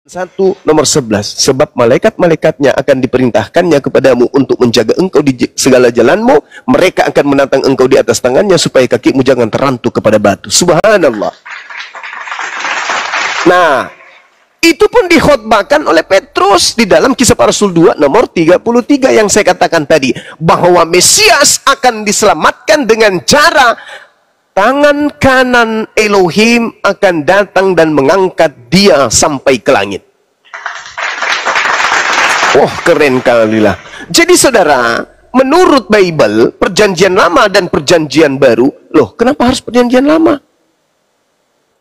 1 nomor 11, sebab malaikat-malaikatnya akan diperintahkannya kepadamu untuk menjaga engkau di segala jalanmu, mereka akan menatang engkau di atas tangannya supaya kakimu jangan terantuk kepada batu. Subhanallah. Nah, itu pun dikhotbahkan oleh Petrus di dalam Kisah Para Rasul 2 nomor 33 yang saya katakan tadi, bahwa Mesias akan diselamatkan dengan cara tangan kanan Elohim akan datang dan mengangkat dia sampai ke langit. Oh, keren kali lah. Jadi saudara, menurut Bible, perjanjian lama dan perjanjian baru, loh kenapa harus perjanjian lama?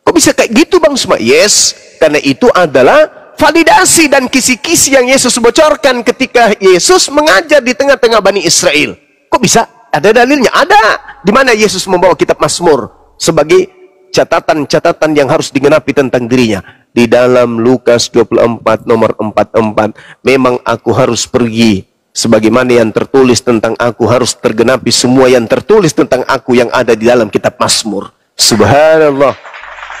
Kok bisa kayak gitu Bang Suma? Yes, karena itu adalah validasi dan kisi-kisi yang Yesus bocorkan ketika Yesus mengajar di tengah-tengah Bani Israel. Kok bisa? Ada dalilnya? Ada. Di mana Yesus membawa kitab Mazmur sebagai catatan-catatan yang harus digenapi tentang dirinya. Di dalam Lukas 24 nomor 44, memang aku harus pergi sebagaimana yang tertulis tentang aku, harus tergenapi semua yang tertulis tentang aku yang ada di dalam kitab Mazmur. Subhanallah.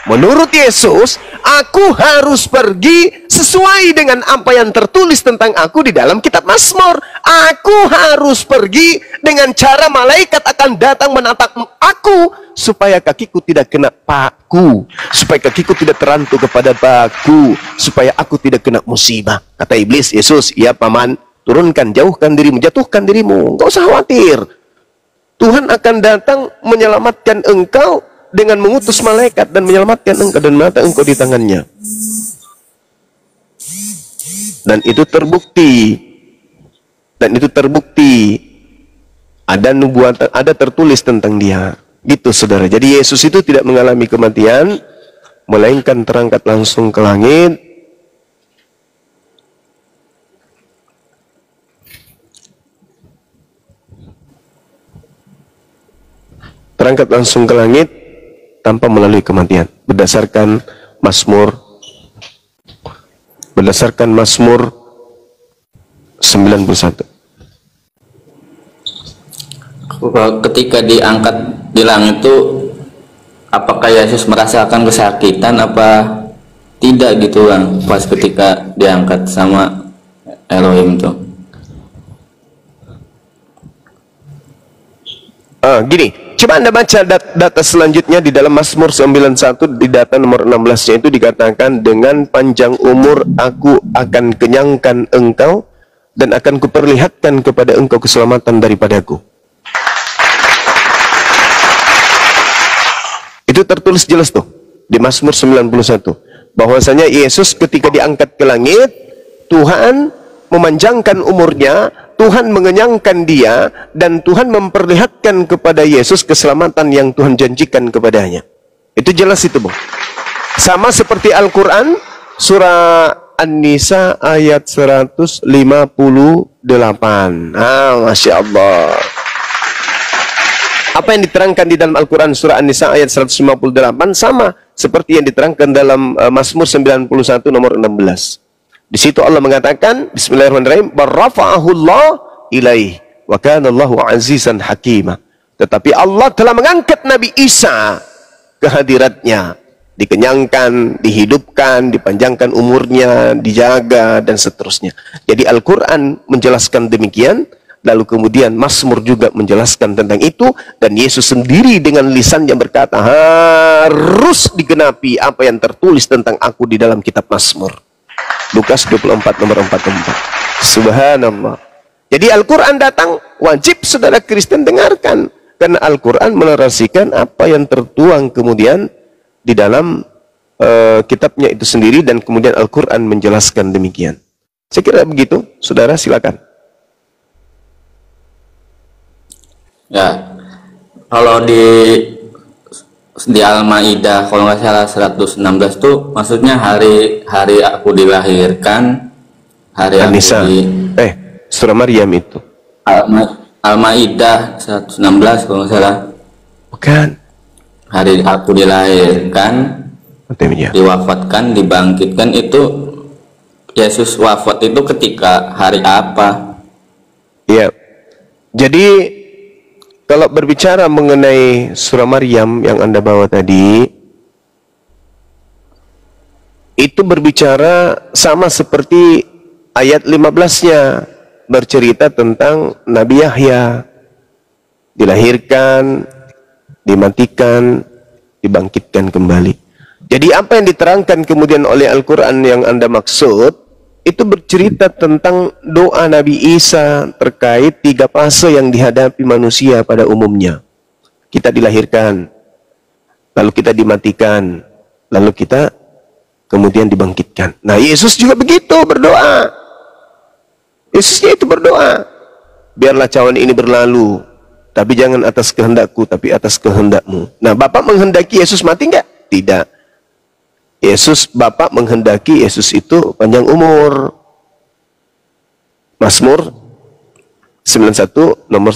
Menurut Yesus, aku harus pergi sesuai dengan apa yang tertulis tentang aku di dalam kitab Mazmur. Aku harus pergi dengan cara malaikat akan datang menatang aku supaya kakiku tidak kena paku, supaya kakiku tidak terantuk kepada baku, supaya aku tidak kena musibah. Kata iblis, Yesus, ya paman, turunkan, jauhkan dirimu, jatuhkan dirimu, enggak usah khawatir. Tuhan akan datang menyelamatkan engkau dengan mengutus malaikat dan menyelamatkan engkau dan menatang engkau di tangannya. Dan itu terbukti. Dan itu terbukti. Ada nubuatan, ada tertulis tentang dia. Gitu saudara. Jadi Yesus itu tidak mengalami kematian, melainkan terangkat langsung ke langit. Terangkat langsung ke langit tanpa melalui kematian, berdasarkan Mazmur 91. Ketika diangkat di langit itu, apakah Yesus merasakan kesakitan apa tidak gitu Bang, pas ketika diangkat sama Elohim tuh? Gini, coba Anda baca data selanjutnya di dalam Mazmur 91 di data nomor 16-nya itu dikatakan, dengan panjang umur aku akan kenyangkan engkau dan akan kuperlihatkan kepada engkau keselamatan daripadaku. Itu tertulis jelas tuh di Mazmur 91 bahwasanya Yesus ketika diangkat ke langit, Tuhan memanjangkan umurnya, Tuhan mengenyangkan dia, dan Tuhan memperlihatkan kepada Yesus keselamatan yang Tuhan janjikan kepadanya. Itu jelas itu, Bang. Sama seperti Al-Quran, surah An-Nisa ayat 158. Masya Allah. Apa yang diterangkan di dalam Al-Quran surah An-Nisa ayat 158 sama seperti yang diterangkan dalam Mazmur 91 nomor 16. Di situ Allah mengatakan, Bismillahirrahmanirrahim, barrafa'ahullah ilaih wa kana Allahu azizan hakimah. Tetapi Allah telah mengangkat Nabi Isa ke hadiratnya, dikenyangkan, dihidupkan, dipanjangkan umurnya, dijaga dan seterusnya. Jadi Al-Quran menjelaskan demikian, lalu kemudian Mazmur juga menjelaskan tentang itu, dan Yesus sendiri dengan lisannya berkata, harus digenapi apa yang tertulis tentang aku di dalam kitab Mazmur. Lukas 24 nomor 44. Subhanallah. Jadi Al-Quran datang, wajib saudara Kristen dengarkan, karena Al-Quran menarasikan apa yang tertuang kemudian di dalam kitabnya itu sendiri, dan kemudian Al-Quran menjelaskan demikian. Saya kira begitu, saudara silakan. Ya, kalau di Al-Maidah kalau nggak salah 116 tuh maksudnya hari aku dilahirkan, hari An-Nisa. Surah Maryam itu. Al-Maidah 116 kalau nggak salah. Bukan. Hari aku dilahirkan, diwafatkan, dibangkitkan, itu Yesus wafat itu ketika hari apa? Iya. Jadi kalau berbicara mengenai surah Maryam yang Anda bawa tadi, itu berbicara sama seperti ayat 15-nya, bercerita tentang Nabi Yahya, dilahirkan, dimatikan, dibangkitkan kembali. Jadi apa yang diterangkan kemudian oleh Al-Quran yang Anda maksud, itu bercerita tentang doa Nabi Isa terkait 3 fase yang dihadapi manusia pada umumnya. Kita dilahirkan, lalu kita dimatikan, lalu kita kemudian dibangkitkan. Nah, Yesus juga begitu berdoa. Yesusnya itu berdoa, biarlah cawan ini berlalu, tapi jangan atas kehendakku, tapi atas kehendakmu. Nah, Bapak menghendaki Yesus mati enggak? Tidak. Bapak menghendaki Yesus itu panjang umur. Mazmur 91 nomor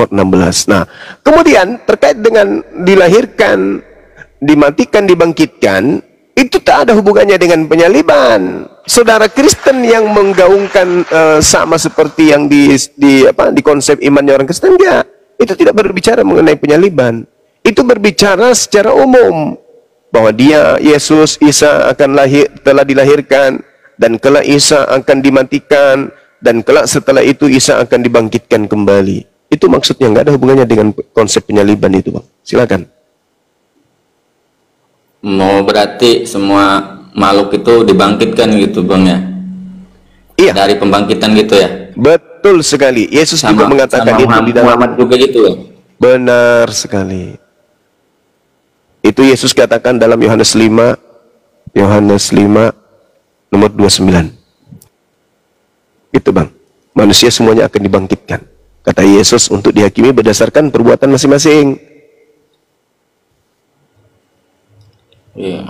16. Nah, kemudian terkait dengan dilahirkan, dimatikan, dibangkitkan, itu tak ada hubungannya dengan penyaliban. Saudara Kristen yang menggaungkan sama seperti yang di konsep imannya orang Kristen, enggak. Itu tidak berbicara mengenai penyaliban. Itu berbicara secara umum bahwa dia, Yesus, Isa akan telah dilahirkan, dan kelak Isa akan dimatikan, dan kelak setelah itu Isa akan dibangkitkan kembali. Itu maksudnya, nggak ada hubungannya dengan konsep penyaliban itu, Bang. Silakan. Mau berarti semua makhluk itu dibangkitkan gitu, Bang, ya? Iya. Dari pembangkitan gitu ya? Betul sekali. Yesus juga mengatakan itu di dalam Muhammad juga gitu, Bang. Benar sekali. Itu Yesus katakan dalam Yohanes 5 nomor 29. Itu, Bang. Manusia semuanya akan dibangkitkan, kata Yesus, untuk dihakimi berdasarkan perbuatan masing-masing. Iya.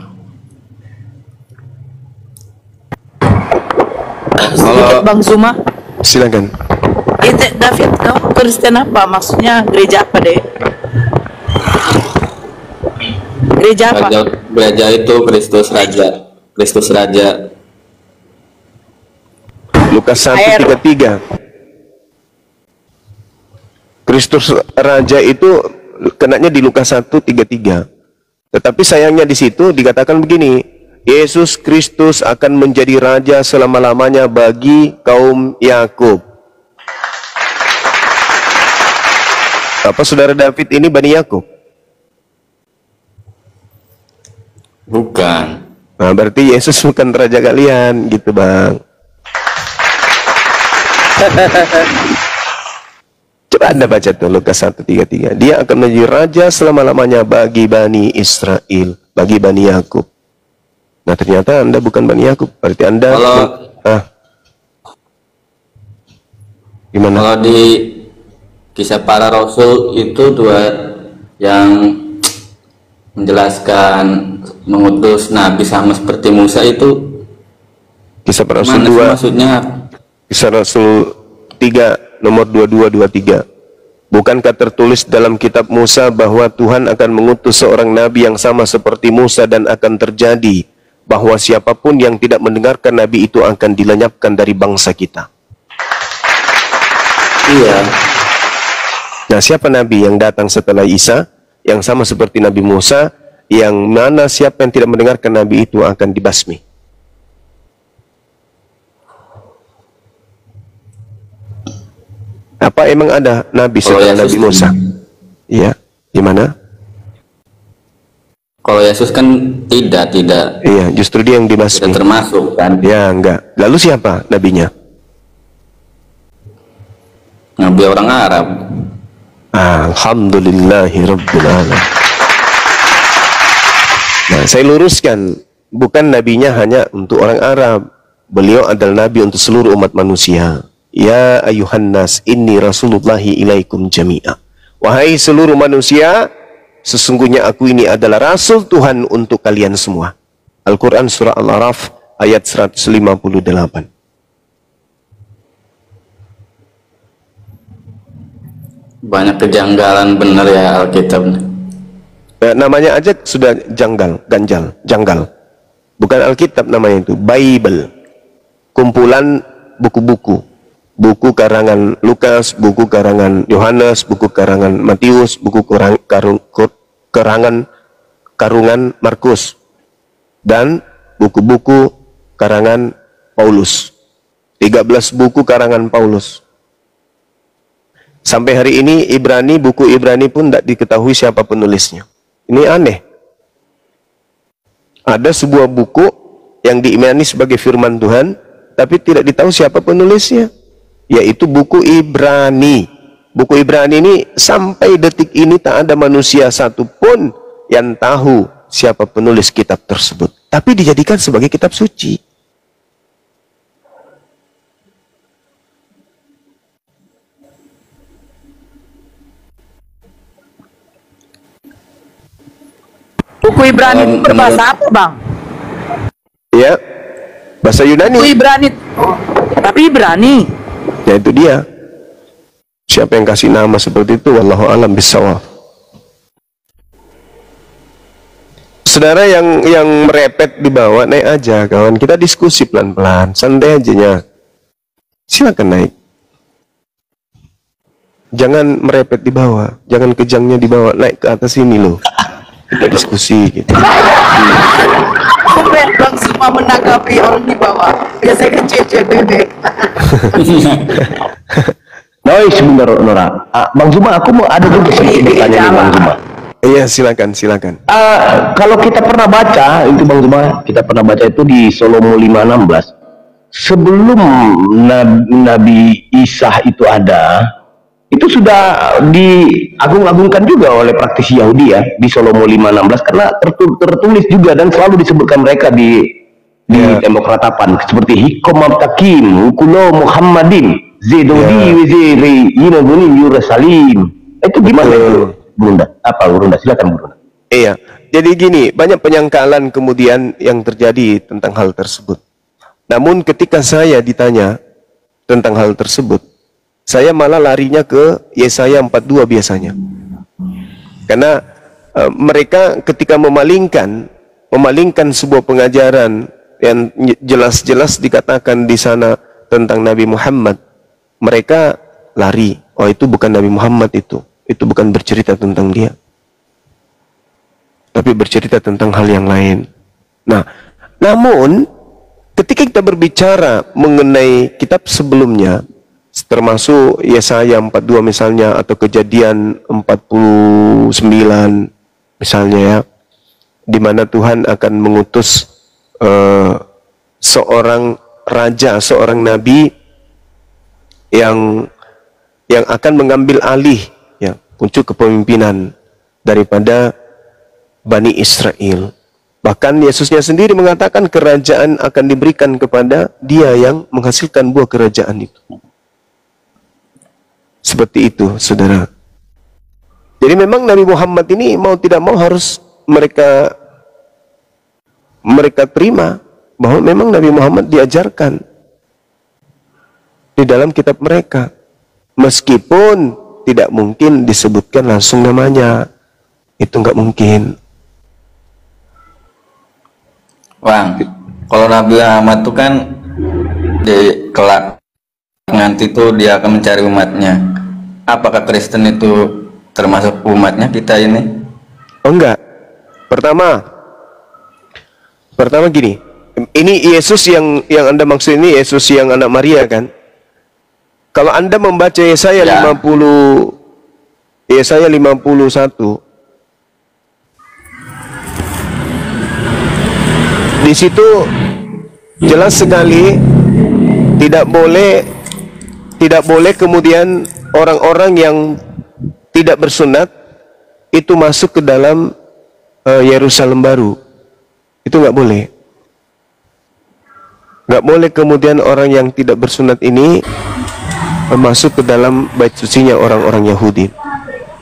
Sedikit Bang Zuma. Silakan. Itu David, kau Kristen apa? Maksudnya gereja apa deh? Gereja apa? Gereja itu Kristus Raja. Kristus Raja. Lukas 1:33. Kristus Raja itu kenanya di Lukas 1:33. Tetapi sayangnya di situ dikatakan begini, Yesus Kristus akan menjadi raja selama-lamanya bagi kaum Yakub. Apa saudara David ini Bani Yakub? Bukan. Nah, berarti Yesus bukan raja kalian, gitu, Bang. Coba Anda baca tuh Lukas 1:33. Dia akan menjadi raja selama-lamanya bagi Bani Israel, bagi Bani Yakub. Nah, ternyata Anda bukan Bani Yakub. Berarti Anda gimana? Kalau di Kisah Para Rasul itu dua yang menjelaskan mengutus Nabi sama seperti Musa itu Kisah Para Rasul 2. Maksudnya Kisah Rasul 3 nomor 22-23. Bukankah tertulis dalam kitab Musa bahwa Tuhan akan mengutus seorang nabi yang sama seperti Musa, dan akan terjadi bahwa siapapun yang tidak mendengarkan nabi itu akan dilenyapkan dari bangsa kita. iya. Nah, siapa nabi yang datang setelah Isa yang sama seperti Nabi Musa, yang mana siapa yang tidak mendengarkan nabi itu akan dibasmi? Apa emang ada nabi setelah Nabi Musa? Iya, gimana? Kalau Yesus kan tidak. Iya, justru dia yang dibasmi. Tidak termasuk kan? Ya, enggak. Lalu siapa nabinya? Nabi orang Arab. Alhamdulillahirabbil alamin. Nah, saya luruskan, bukan nabinya hanya untuk orang Arab. Beliau adalah nabi untuk seluruh umat manusia. Ya ayuhan nas, inni rasulullahi ilaikum jami'a. Wahai seluruh manusia, sesungguhnya aku ini adalah rasul Tuhan untuk kalian semua. Al-Quran surah Al-Araf ayat 158. Banyak kejanggalan benar ya Alkitab. Namanya aja sudah janggal. Bukan Alkitab namanya itu, Bible. Kumpulan buku-buku. Buku karangan Lukas, buku karangan Yohanes, buku karangan Matius, buku karangan Markus. Dan buku-buku karangan Paulus. 13 buku karangan Paulus. Sampai hari ini buku Ibrani pun tidak diketahui siapa penulisnya. Ini aneh. Ada sebuah buku yang diimani sebagai firman Tuhan, tapi tidak ditahu siapa penulisnya, yaitu buku Ibrani. Buku Ibrani ini sampai detik ini tak ada manusia satupun yang tahu siapa penulis kitab tersebut. Tapi dijadikan sebagai kitab suci. Buku Ibrani berbahasa apa, Bang? Ya, bahasa Yunani. Buku Ibrani, tapi Ibrani. Ya itu dia. Siapa yang kasih nama seperti itu? Wallahu a'lam bishawab. Saudara yang merepet di bawah, naik aja kawan. Kita diskusi pelan-pelan, santai aja. Silakan naik. Jangan merepet di bawah, jangan kejangnya di bawah, naik ke atas ini loh. Kita diskusi gitu. Keren Bang semua menanggapi orang di bawah. Biasanya kecil bebek. Noi sebentar Nora. Bang Zuma, aku mau ada dulu sedikit bertanya nih Bang Zuma. Iya silakan. Kalau kita pernah baca itu Bang Zuma, kita pernah baca itu di Salomo 5:16. Sebelum Nabi Isa itu ada, itu sudah diagung-agungkan juga oleh praktisi Yahudi ya di Salomo 5:16 karena tertulis juga dan selalu disebutkan mereka di tembok ratapan seperti Hikom Abtakim, Ukulo Muhammadin, Zedodi Wezeri, Yinabuni Yerusalem. Itu gimana itu, Bunda? Bunda? Silakan Bunda. Iya, jadi gini, banyak penyangkalan kemudian yang terjadi tentang hal tersebut. Namun ketika saya ditanya tentang hal tersebut, saya malah larinya ke Yesaya 42 biasanya. Karena mereka ketika memalingkan sebuah pengajaran yang jelas-jelas dikatakan di sana tentang Nabi Muhammad, mereka lari. Oh, itu bukan Nabi Muhammad itu bukan bercerita tentang dia, tapi bercerita tentang hal yang lain. Nah, namun ketika kita berbicara mengenai kitab sebelumnya, termasuk Yesaya 42 misalnya, atau Kejadian 49 misalnya ya, di mana Tuhan akan mengutus seorang raja, seorang nabi yang akan mengambil alih ya puncuk kepemimpinan daripada Bani Israel. Bahkan Yesusnya sendiri mengatakan kerajaan akan diberikan kepada dia yang menghasilkan buah kerajaan itu. Seperti itu, saudara. Jadi memang Nabi Muhammad ini mau tidak mau harus mereka terima bahwa memang Nabi Muhammad diajarkan di dalam kitab mereka. Meskipun tidak mungkin disebutkan langsung namanya. Itu nggak mungkin. Bang, kalau Nabi Muhammad itu kan di kelak nanti tuh dia akan mencari umatnya. Apakah Kristen itu termasuk umatnya kita ini? Oh enggak. Pertama gini. Ini Yesus yang Anda maksud ini Yesus yang anak Maria kan? Kalau Anda membaca Yesaya 51, di situ jelas sekali tidak boleh kemudian orang-orang yang tidak bersunat itu masuk ke dalam Yerusalem baru. Itu nggak boleh. Nggak boleh kemudian orang yang tidak bersunat ini masuk ke dalam bait sucinya orang-orang Yahudi.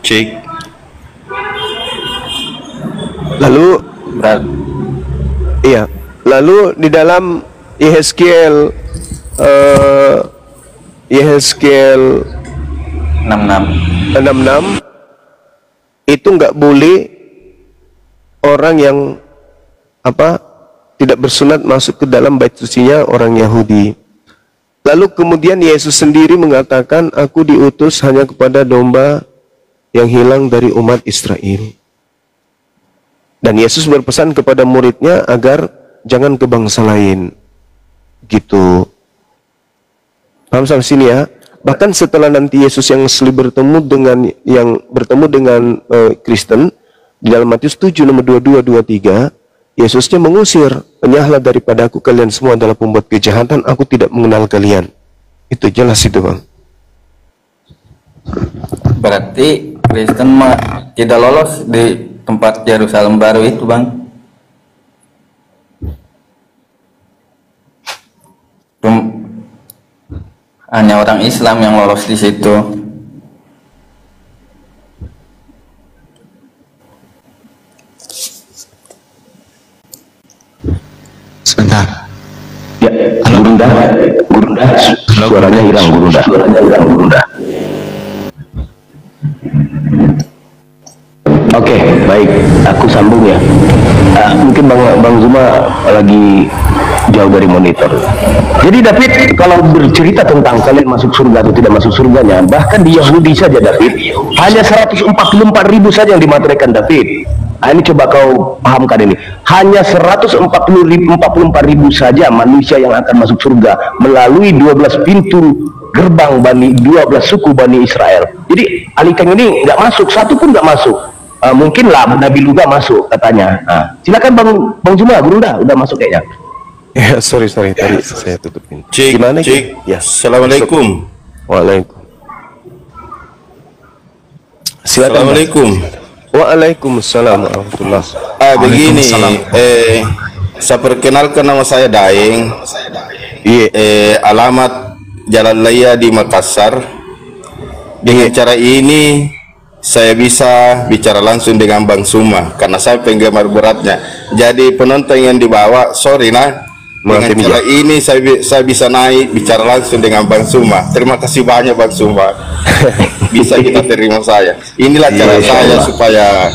Cik. Lalu di dalam Yehezkiel 66 itu nggak boleh orang yang tidak bersunat masuk ke dalam bait sucinya orang Yahudi. Lalu kemudian Yesus sendiri mengatakan, aku diutus hanya kepada domba yang hilang dari umat Israel. Dan Yesus berpesan kepada muridnya agar jangan ke bangsa lain. Gitu. Paham sampai sini ya? Bahkan setelah nanti Yesus yang asli bertemu dengan Kristen di dalam Matius 7 nomor 22-23, Yesusnya mengusir, "Penyahlah daripada aku, kalian semua adalah pembuat kejahatan, aku tidak mengenal kalian." Itu jelas itu, Bang. Berarti Kristen tidak lolos di tempat Yerusalem baru itu, Bang. Hanya orang Islam yang lolos di situ. Sebentar. Ya, Gurunda, suaranya hilang, Gurunda. Oke, baik, aku sambung ya. Mungkin Bang Zuma lagi jauh dari monitor. Jadi David, kalau bercerita tentang kalian masuk surga atau tidak masuk surganya, bahkan di Yahudi saja David, hanya 144.000 saja yang dimaterikan David. Ini coba kau pahamkan ini. Hanya 144.000 saja manusia yang akan masuk surga melalui 12 pintu gerbang 12 suku Bani Israel. Jadi Alikang ini nggak masuk, satu pun nggak masuk. Mungkin lah Nabi Luga masuk katanya. Silakan Bang Zuma, Gurunda udah masuk kayaknya. Ya, sorry tadi saya tutupin. Cik, Gimana Cik? Ya. Assalamualaikum. Waalaikumsalam. Silakan. Assalamualaikum. Waalaikumsalam warahmatullahi. Begini, saya perkenalkan, nama saya Daeng. Iya. Alamat Jalan Laya di Makassar. Dengan cara ini saya bisa bicara langsung dengan Bang Suma karena saya penggemar beratnya. Jadi penonton yang dibawa, sorry nah. Dengan cara ini saya bisa naik bicara langsung dengan Bang Suma. Terima kasih banyak Bang Suma. Bisa kita terima saya. Inilah cara saya supaya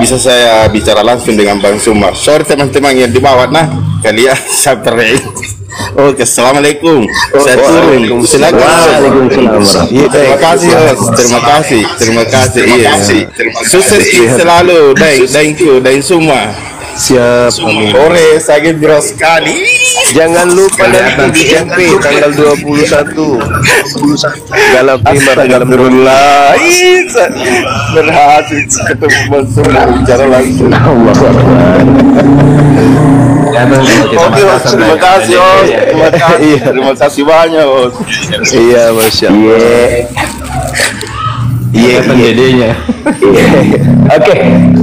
bisa saya bicara langsung dengan Bang Suma. Sorry teman-teman yang dibawa nah. Kalian sampai. Oke, assalamualaikum. Saya turun. Silakan. Terima kasih, terima kasih. Iya. Sukses selalu, thank you semua. Siap, amin. Ore, sakit beras sekali. Jangan lupa nanti di MP tanggal 21 Gala Primer dalam Alhamdulillah. Berhasil ketemu Bang Suma bicara langsung. Oke, terima kasih, Os. Terima kasih banyak, Os. Iya, Masya Allah. Iya, dedenya. Oke,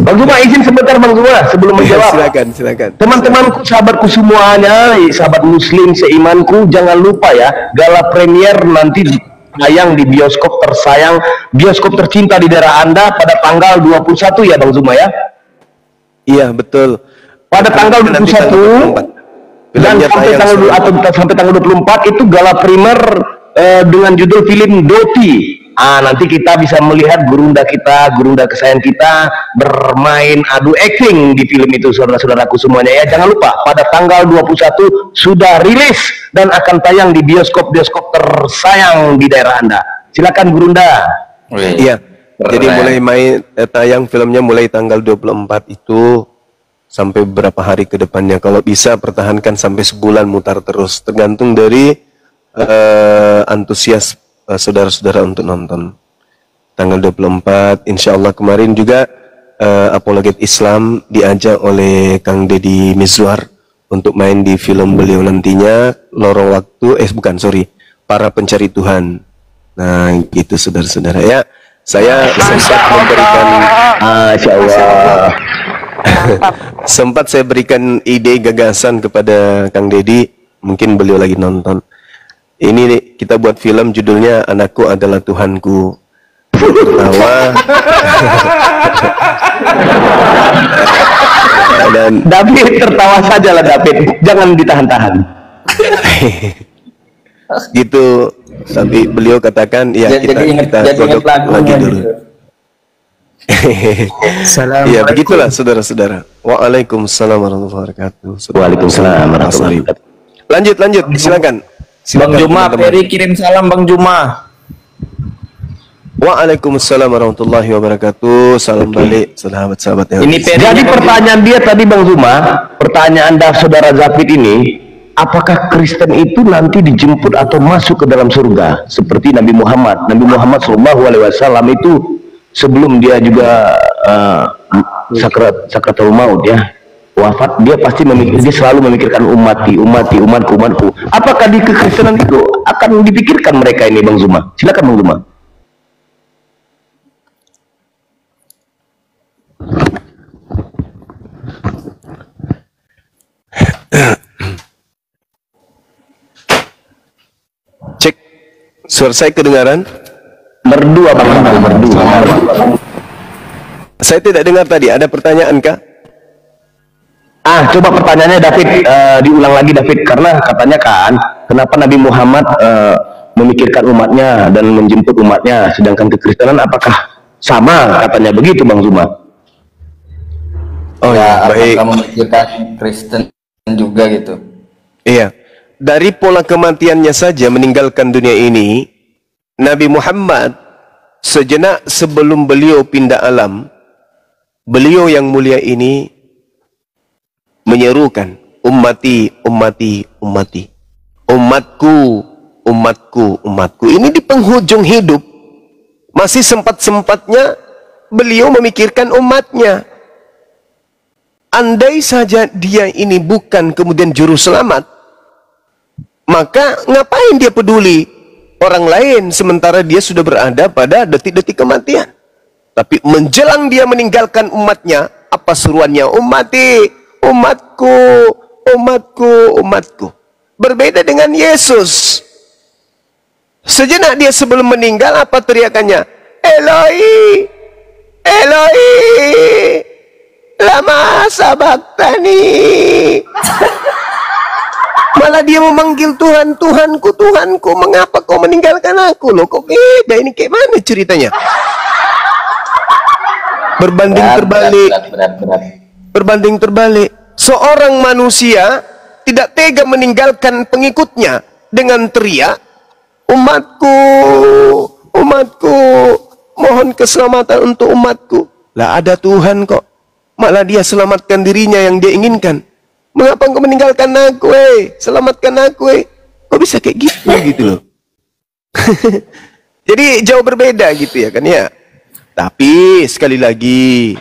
Bang Zuma izin sebentar Bang Zuma sebelum menjawab. Silakan. Teman-temanku, sahabatku semuanya, sahabat muslim seimanku, jangan lupa ya, gala premier nanti tayang di bioskop tersayang, bioskop tercinta di daerah Anda pada tanggal 21 ya Bang Zuma ya? Iya, betul. Pada tanggal 21 dan sampai tanggal 24 itu gala primer dengan judul film Doti. Nanti kita bisa melihat Gurunda kesayangan kita bermain adu acting di film itu, saudara-saudaraku semuanya ya. Jangan lupa pada tanggal 21 sudah rilis dan akan tayang di bioskop-bioskop tersayang di daerah Anda. Silakan Gurunda. Iya. Jadi mulai tayang filmnya mulai tanggal 24 itu sampai beberapa hari ke depannya. Kalau bisa pertahankan sampai sebulan mutar terus, tergantung dari antusias saudara-saudara untuk nonton. Tanggal 24 insya Allah. Kemarin juga Apologet Islam diajak oleh Kang Deddy Mizwar untuk main di film beliau nantinya, Lorong Waktu, Para Pencari Tuhan. Nah gitu saudara-saudara ya. Saya sempat memberikan sempat saya berikan ide gagasan kepada Kang Deddy, mungkin beliau lagi nonton. Ini kita buat film judulnya Anakku Adalah Tuhanku. Tertawa. Dan David tertawa saja lah David, jangan ditahan-tahan. Gitu. Tapi beliau katakan ya kita godok lagi dulu. Ya begitulah saudara-saudara. Waalaikumsalam warahmatullahi wabarakatuh. Waalaikumsalam warahmatullahi wabarakatuh. Lanjut, silakan. Bang Juma, Peri kirim salam Bang Juma. Waalaikumsalam warahmatullahi wabarakatuh. Salam balik sahabat-sahabat yang Ini jadi pertanyaan dia tadi Bang Zuma, pertanyaan saudara Zafid ini, apakah Kristen itu nanti dijemput atau masuk ke dalam surga seperti Nabi Muhammad? Nabi Muhammad SAW itu sebelum dia juga sakratul maut ya, wafat, dia pasti dia selalu memikirkan umatku. Apakah di kekristenan itu akan dipikirkan mereka ini Bang Zuma? Silakan Bang Zuma. Cek, suara saya kedengaran? Merdu apa merdu? Saya tidak dengar tadi, ada pertanyaan kah? Coba pertanyaannya David, diulang lagi David, karena katanya kan, kenapa Nabi Muhammad memikirkan umatnya dan menjemput umatnya, sedangkan kekristenan apakah sama? Katanya begitu Bang Zuma. Oh ya, baik. Apakah memikirkan Kristen juga gitu? Iya, dari pola kematiannya saja meninggalkan dunia ini, Nabi Muhammad sejenak sebelum beliau pindah alam, beliau yang mulia ini menyerukan, ummati, ummati, ummati, umatku, umatku, umatku. Ini di penghujung hidup, masih sempat-sempatnya beliau memikirkan umatnya. Andai saja dia ini bukan kemudian juru selamat, maka ngapain dia peduli orang lain sementara dia sudah berada pada detik-detik kematian. Tapi menjelang dia meninggalkan umatnya, apa seruannya? Ummati, umatku, umatku, umatku. Berbeda dengan Yesus. Sejenak dia sebelum meninggal, apa teriakannya? Eloi, Eloi, lama sabaktani. Malah dia memanggil Tuhan, Tuhanku, Tuhanku, mengapa kau meninggalkan aku? Loh, kok beda ini, kayak mana ceritanya? Berbanding terbalik. Berbanding terbalik. Seorang manusia tidak tega meninggalkan pengikutnya dengan teriak, umatku, umatku, mohon keselamatan untuk umatku. Lah ada Tuhan kok. Malah dia selamatkan dirinya yang dia inginkan. Mengapa engkau meninggalkan aku, selamatkan aku, kok bisa kayak gitu loh. Jadi jauh berbeda gitu ya kan ya. Tapi sekali lagi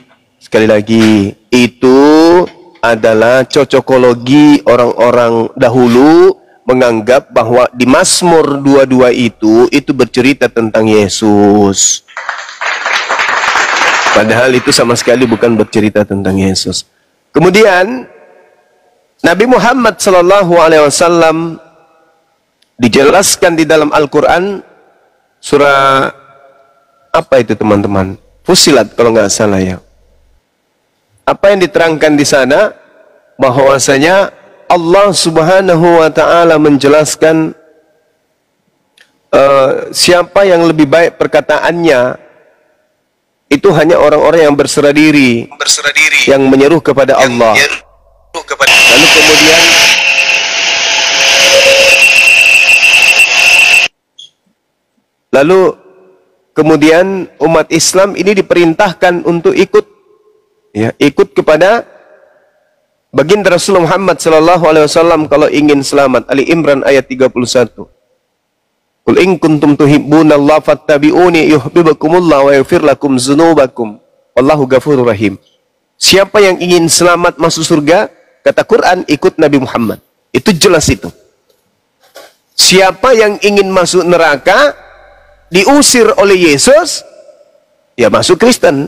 itu adalah cocokologi orang-orang dahulu menganggap bahwa di Mazmur 22 itu bercerita tentang Yesus. Padahal itu sama sekali bukan bercerita tentang Yesus. Kemudian Nabi Muhammad SAW dijelaskan di dalam Al-Quran surah apa itu teman-teman? Fussilat kalau nggak salah ya. Apa yang diterangkan di sana? Bahwasanya Allah Subhanahu wa Ta'ala menjelaskan siapa yang lebih baik perkataannya itu hanya orang-orang yang berserah diri, yang menyeru kepada Allah. Lalu kemudian umat Islam ini diperintahkan untuk ikut kepada baginda Rasulullah Muhammad SAW kalau ingin selamat. Ali Imran ayat 31. Qul in kuntum tuhibbunallaha fattabi'uni yuhibbukumullah wa yaghfir lakum dzunubakum wallahu ghafurur rahim. Siapa yang ingin selamat masuk surga, kata Quran, ikut Nabi Muhammad. Itu jelas itu. Siapa yang ingin masuk neraka, diusir oleh Yesus, ya masuk Kristen.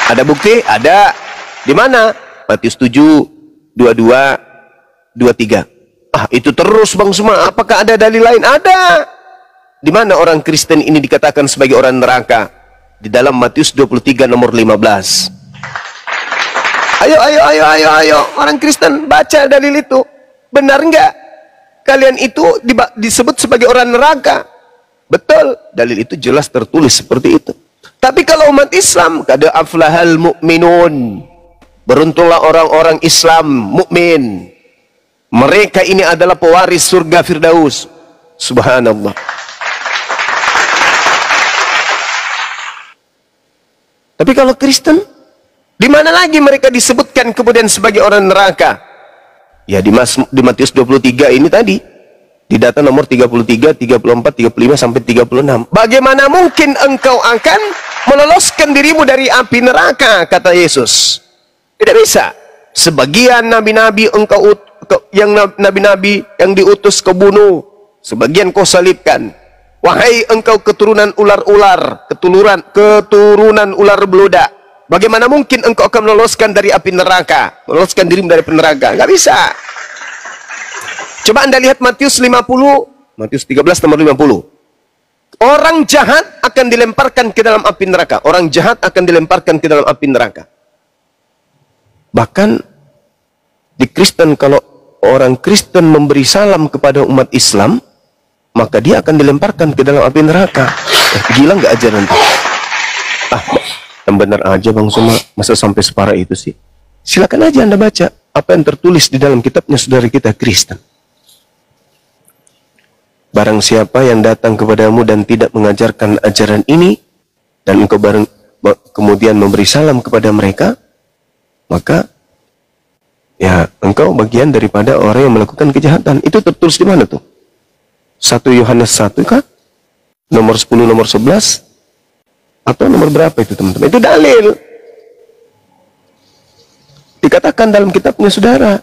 Ada bukti? Ada. Di mana? Matius 7, 22, 23. Itu terus Bang Suma. Apakah ada dalil lain? Ada. Di mana orang Kristen ini dikatakan sebagai orang neraka? Di dalam Matius 23 nomor 15. Ayo. Orang Kristen baca dalil itu. Benar enggak? Kalian itu disebut sebagai orang neraka. Betul. Dalil itu jelas tertulis seperti itu. Tapi kalau umat Islam, qad aflahal mu'minun. Beruntunglah orang-orang Islam mukmin. Mereka ini adalah pewaris surga Firdaus. Subhanallah. Tapi kalau Kristen, di mana lagi mereka disebutkan kemudian sebagai orang neraka? Ya di Matius 23 ini tadi, di data nomor 33, 34, 35 sampai 36. Bagaimana mungkin engkau akan meloloskan dirimu dari api neraka, kata Yesus. Tidak bisa. Sebagian nabi-nabi yang nabi-nabi yang diutus kau bunuh, sebagian kau salibkan. Wahai engkau keturunan ular-ular, keturunan ular beludak, bagaimana mungkin engkau akan meloloskan dari api neraka, meloloskan dirimu dari neraka? Nggak bisa. Coba Anda lihat Matius 50, Matius 13 nomor 50. Orang jahat akan dilemparkan ke dalam api neraka. Orang jahat akan dilemparkan ke dalam api neraka. Bahkan di Kristen, kalau orang Kristen memberi salam kepada umat Islam, maka dia akan dilemparkan ke dalam api neraka. Gila nggak ajaran itu? Yang benar aja Bang Suma, masa sampai separah itu sih? Silakan aja Anda baca apa yang tertulis di dalam kitabnya saudara kita Kristen. Barang siapa yang datang kepadamu dan tidak mengajarkan ajaran ini, dan engkau kemudian memberi salam kepada mereka, maka ya engkau bagian daripada orang yang melakukan kejahatan. Itu tertulis di mana tuh? 1 Yohanes 1 kah? Nomor 10, nomor 11? Atau nomor berapa itu teman-teman? Itu dalil. Dikatakan dalam kitabnya saudara.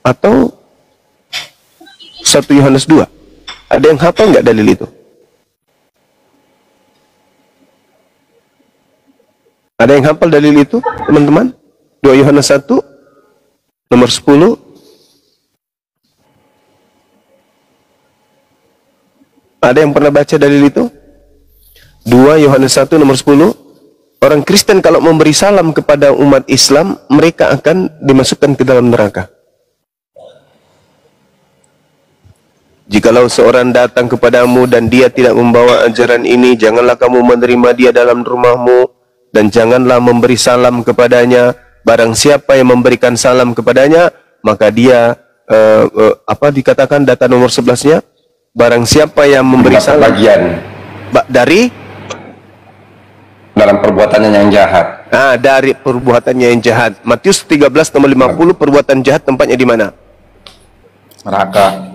Atau 1 Yohanes 2. Ada yang hafal nggak dalil itu? Ada yang hafal dalil itu, teman-teman? 2 Yohanes 1, nomor 10. Ada yang pernah baca dalil itu? 2 Yohanes 1, nomor 10. Orang Kristen kalau memberi salam kepada umat Islam, mereka akan dimasukkan ke dalam neraka. Jikalau seorang datang kepadamu dan dia tidak membawa ajaran ini, janganlah kamu menerima dia dalam rumahmu, dan janganlah memberi salam kepadanya. Barang siapa yang memberikan salam kepadanya, maka dia, apa dikatakan data nomor 11-nya? Barang siapa yang memberi salam bagian dari dalam perbuatannya yang jahat. Dari perbuatannya yang jahat. Matius 13 nomor 50, perbuatan jahat tempatnya di mana? Neraka.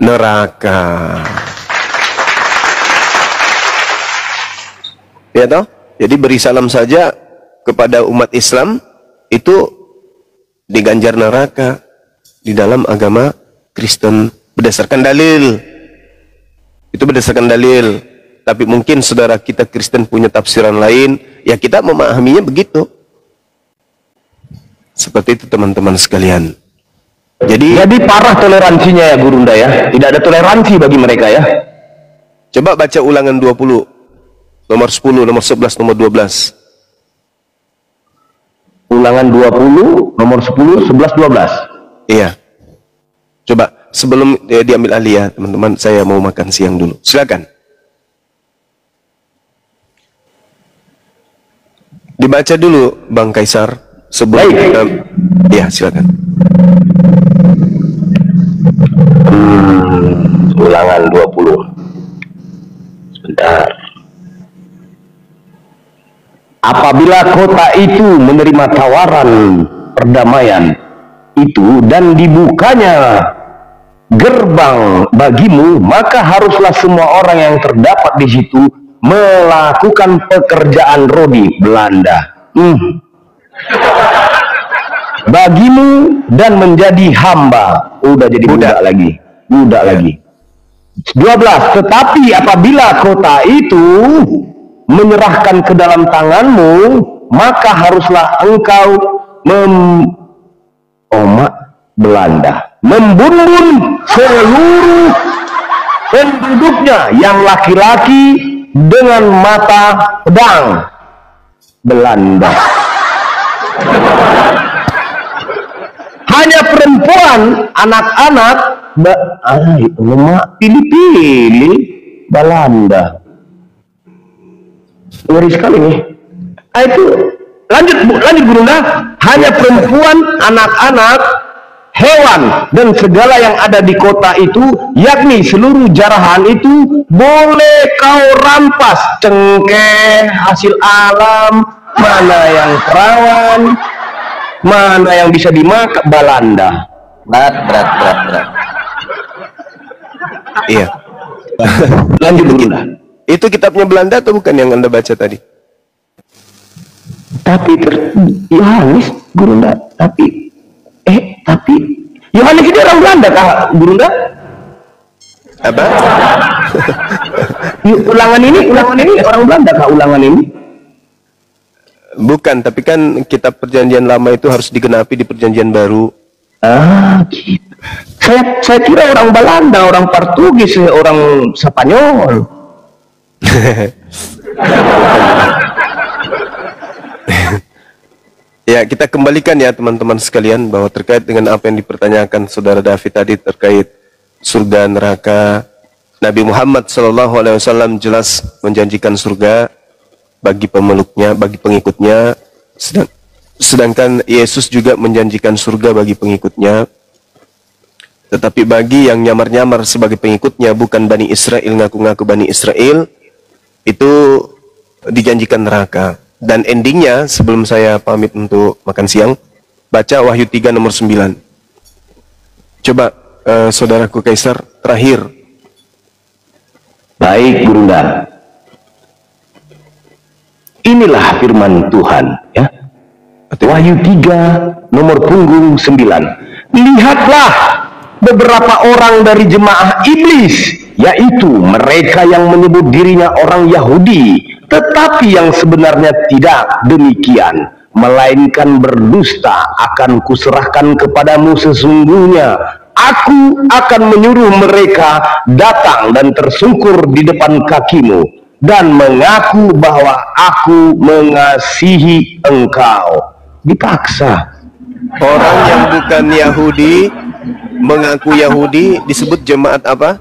Ya toh? Jadi beri salam saja kepada umat Islam itu diganjar neraka di dalam agama Kristen berdasarkan dalil. Itu berdasarkan dalil. Tapi mungkin saudara kita Kristen punya tafsiran lain, ya kita memahaminya begitu. Seperti itu teman-teman sekalian. Jadi Parah toleransinya ya Gurunda ya. Tidak ada toleransi bagi mereka ya. Coba baca Ulangan 20, nomor 10, nomor 11, nomor 12. Ulangan 20, nomor 10, 11, 12. Iya. Coba sebelum diambil alih ya teman-teman, saya mau makan siang dulu. Silakan. Dibaca dulu Bang Kaisar sebelum ya silakan. Ulangan 20. Sebentar. Apabila kota itu menerima tawaran perdamaian itu dan dibukanya gerbang bagimu, maka haruslah semua orang yang terdapat di situ melakukan pekerjaan rodi Belanda bagimu dan menjadi hamba. Udah jadi budak lagi. 12. Tetapi apabila kota itu menyerahkan ke dalam tanganmu, maka haruslah engkau Belanda membunuh seluruh penduduknya yang laki-laki dengan mata pedang. Belanda. Hanya perempuan, anak-anak, pilih-pilih Belanda. Ngeri sekali nih. Itu lanjut Bunda. Hanya perempuan, anak-anak, hewan, dan segala yang ada di kota itu, yakni seluruh jarahan itu, boleh kau rampas. Cengkeh, hasil alam, mana yang perawan, mana yang bisa dimakan, balanda. Berat. Iya. Lanjut dulu lah. Itu kitabnya Belanda atau bukan yang Anda baca tadi? Tapi Yohanes, Gurunda, tapi Yohanes ini orang Belanda kah, Gurunda? Apa? Ulangan ini orang Belanda kah, ulangan ini? Bukan, tapi kan kitab perjanjian lama itu harus digenapi di perjanjian baru. Ah, gitu. Saya kira orang Belanda, orang Portugis, orang Spanyol. Ya, kita kembalikan ya teman-teman sekalian bahwa terkait dengan apa yang dipertanyakan saudara David tadi terkait surga neraka, Nabi Muhammad SAW jelas menjanjikan surga bagi pemeluknya, bagi pengikutnya, sedangkan Yesus juga menjanjikan surga bagi pengikutnya. Tetapi bagi yang nyamar-nyamar sebagai pengikutnya, bukan Bani Israel, ngaku-ngaku Bani Israel, itu dijanjikan neraka. Dan endingnya, sebelum saya pamit untuk makan siang, baca Wahyu 3 nomor 9. Coba, saudaraku Kaisar, terakhir. Baik, Gurunda. Inilah firman Tuhan, ya. Wahyu 3 nomor punggung 9. Lihatlah beberapa orang dari jemaah iblis, yaitu mereka yang menyebut dirinya orang Yahudi, tetapi yang sebenarnya tidak demikian, melainkan berdusta, akan kuserahkan kepadamu sesungguhnya. Aku akan menyuruh mereka datang dan tersungkur di depan kakimu, dan mengaku bahwa aku mengasihi engkau. Dipaksa. Orang yang bukan Yahudi, mengaku Yahudi, disebut jemaat apa?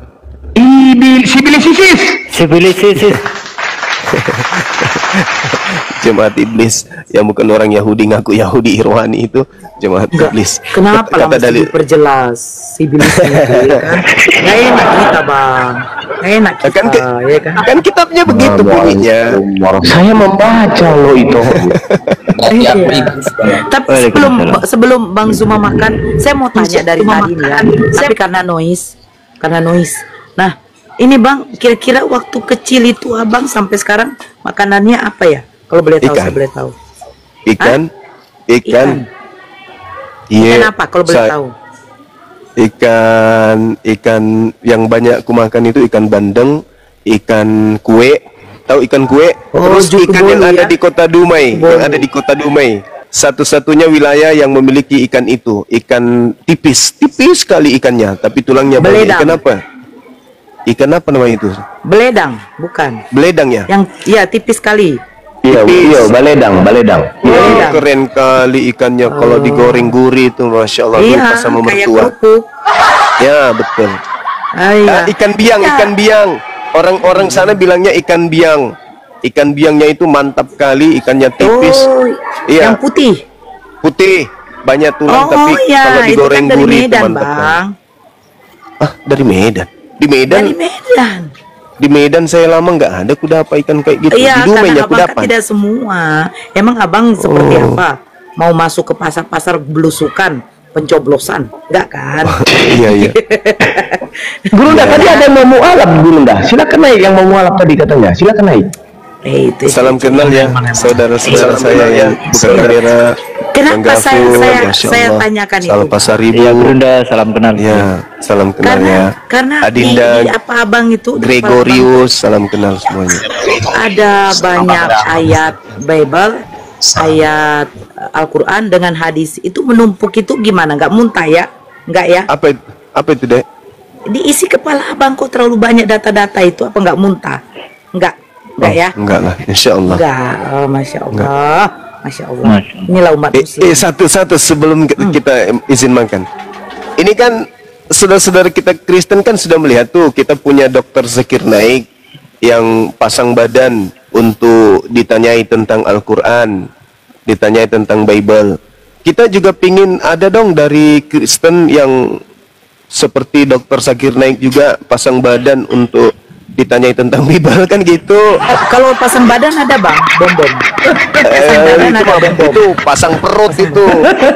Sibilisis. Jemaat iblis. Yang bukan orang Yahudi, ngaku Yahudi, Irwani, itu jemaat iblis. Kenapa lah mesti diperjelas sibilisnya, ya kan? Nggak enak kita, Bang. Nggak enak kita, ya kan? Kan kitabnya begitu bunyinya. Saya membaca loh itu. Iya. Tapi sebelum Bang Zuma makan, saya mau tanya dari tadi nih ya. Tapi karena noise. Nah, ini Bang, kira-kira waktu kecil itu Abang sampai sekarang makanannya apa ya? Kalau boleh tahu, saya boleh tahu. Ikan. Ikan apa kalau boleh tahu? Ikan yang banyak ku makan itu ikan bandeng, ikan kue. Tahu ikan kue? Terus ikan yang ada di kota Dumai, satu-satunya wilayah yang memiliki ikan itu. Ikan tipis sekali ikannya, tapi tulangnya banyak. Ikan apa? Ikan apa namanya itu? Beledang, bukan? Beledang ya? Yang tipis sekali. Iya, baledang. Oh, keren kali ikannya kalau digoreng gurih itu, masya Allah, lupa sama mertua. Ya, betul. Ikan biang. Orang-orang sana bilangnya ikan biang. Ikan biangnya itu mantap kali, ikannya tipis. Iya. Yang putih. Banyak tulang, tapi kalau digoreng itu kan gurih Medan, itu mantap. Bang. Dari Medan. Di Medan saya lama nggak ada kuda apa ikan kayak gitu. Iya, di Dumai karena aku Abang dapat. kan tidak semua. Emang Abang seperti apa? Mau masuk ke pasar-pasar belusukan, pencoblosan, enggak kan? Iya. Gurunda, tadi ada yang mau mualaf, Gurunda. Silakan naik yang mau mualaf tadi katanya. Silakan naik. Salam kenal ya, saudara-saudara saya ya, bukan daerah. Kenapa saya tanyakan itu? Salam Pasar Ibu. Iya, Gurunda, salam kenal. Ya, salam kenal ya. Karena Adinda, di apa Abang itu Gregorius, salam kenal semuanya. Ada banyak ayat Bible, ayat Al-Quran dengan hadis itu menumpuk, itu gimana? Nggak muntah ya? Nggak ya? Apa itu, Dek? Diisi kepala Abang kok terlalu banyak data-data itu, apa nggak muntah? Nggak ya? Enggak lah, insya Allah. Enggak, Masya Allah. Masya Allah. Inilah umat muslim. Satu-satu sebelum kita izin makan. Ini kan saudara-saudara kita Kristen kan sudah melihat tuh, kita punya Dr. Zakir Naik yang pasang badan untuk ditanyai tentang Al-Quran, ditanyai tentang Bible. kita juga pingin ada dong dari Kristen yang seperti Dr. Zakir Naik juga pasang badan untuk ditanyai tentang Bible kan gitu. Kalau pasang badan ada bang, bom. Pasang badan ada bom. Itu pasang perut itu.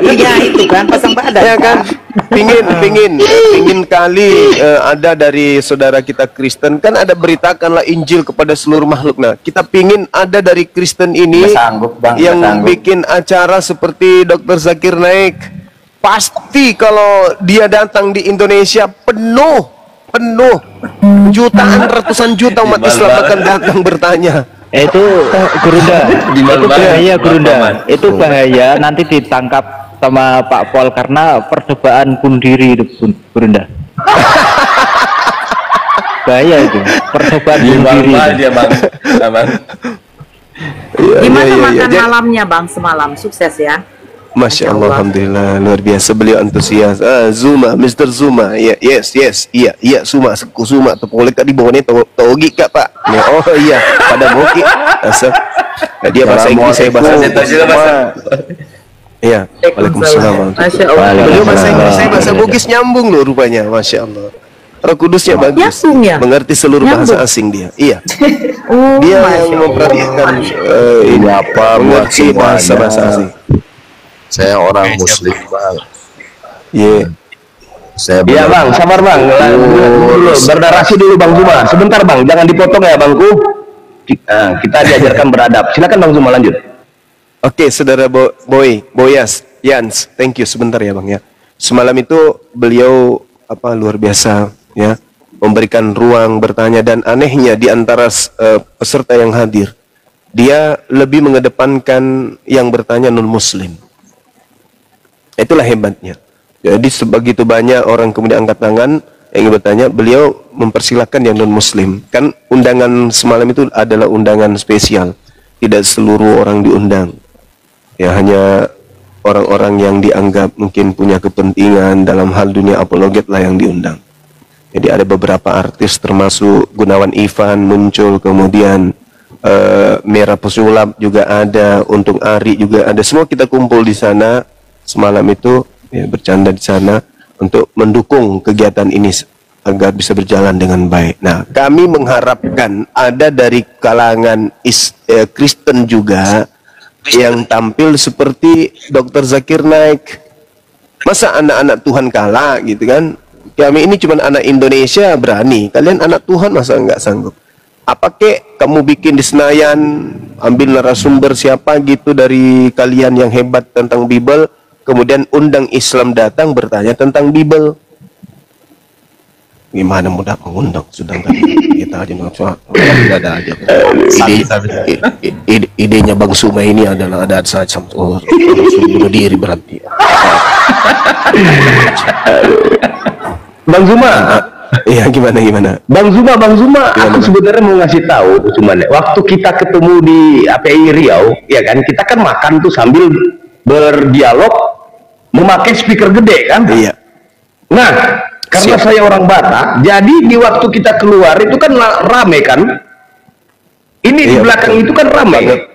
Iya itu kan pasang badan. Ya kan, pingin kali ada dari saudara kita Kristen kan ada beritakanlah Injil kepada seluruh makhluk. Nah, kita pingin ada dari Kristen ini yang bikin acara seperti Dr. Zakir Naik. Pasti kalau dia datang di Indonesia penuh jutaan, ratusan juta umat Islam akan datang bertanya. Itu Gurunda, itu bahaya Gurunda, itu bahaya nanti ditangkap sama Pak Pol karena percobaan bunuh diri itu Gurunda. Bahaya itu, percobaan bunuh diri. Dia bang. Gimana makan malamnya bang semalam? Sukses ya. Masya Allah, alhamdulillah, luar biasa, beliau antusias. Zuma, Mr. Zuma, yes, iya, Zuma, boleh kak di bawah ini, togi kak pak. Ya, oh iya, pada boki. Dia bahasa Inggris, saya bahasa Inggris. Iya, waalaikumsalam. Masya Allah. Beliau bahasa Inggris, saya bahasa Bugis nyambung loh rupanya, Masya Allah. Roh Kudusnya bagus, mengerti seluruh bahasa asing dia. Iya, dia yang memperhatikan ini apa, mengerti bahasa asing. Saya orang Muslim bang. Iya. Iya bang, sabar bang. Dulu bernarasi dulu bang Zuma. Sebentar bang, jangan dipotong ya bangku. Kita diajarkan beradab. Silakan bang Zuma lanjut. Oke, saudara Boyas, Yans, thank you sebentar ya bang ya. Semalam itu beliau luar biasa ya, memberikan ruang bertanya dan anehnya di antara peserta yang hadir, dia lebih mengedepankan yang bertanya non Muslim. Itulah hebatnya. Jadi sebegitu banyak orang kemudian angkat tangan yang ingin bertanya, beliau mempersilahkan yang non Muslim. Kan undangan semalam itu adalah undangan spesial, tidak seluruh orang diundang. Ya hanya orang-orang yang dianggap mungkin punya kepentingan dalam hal dunia apologet lah yang diundang. Jadi ada beberapa artis termasuk Gunawan Ivan muncul, kemudian Merah Pesulap juga ada, Untung Ari juga ada. Semua kita kumpul di sana semalam itu ya, bercanda di sana untuk mendukung kegiatan ini agar bisa berjalan dengan baik. Nah, kami mengharapkan ada dari kalangan Kristen juga yang tampil seperti Dr. Zakir Naik. Masa anak-anak Tuhan kalah gitu kan? Kami ini cuma anak Indonesia berani, kalian anak Tuhan masa nggak sanggup? Apa kek kamu bikin di Senayan, ambil narasumber siapa gitu dari kalian yang hebat tentang Bible, kemudian undang Islam datang bertanya tentang Bible. Gimana mudah mengundang, sedangkan kita aja nggak ada aja. Idenya Bang Suma ini adalah ada saja bunuh diri berarti. Bang Zuma, iya gimana? Bang Zuma, aku sebenarnya mau ngasih tahu, cuman waktu kita ketemu di API Riau, ya kan, kita kan makan tuh sambil berdialog memakai speaker gede kan? Iya. Nah, karena saya orang Batak, jadi di waktu kita keluar itu kan rame kan? Ini di belakang itu kan rame.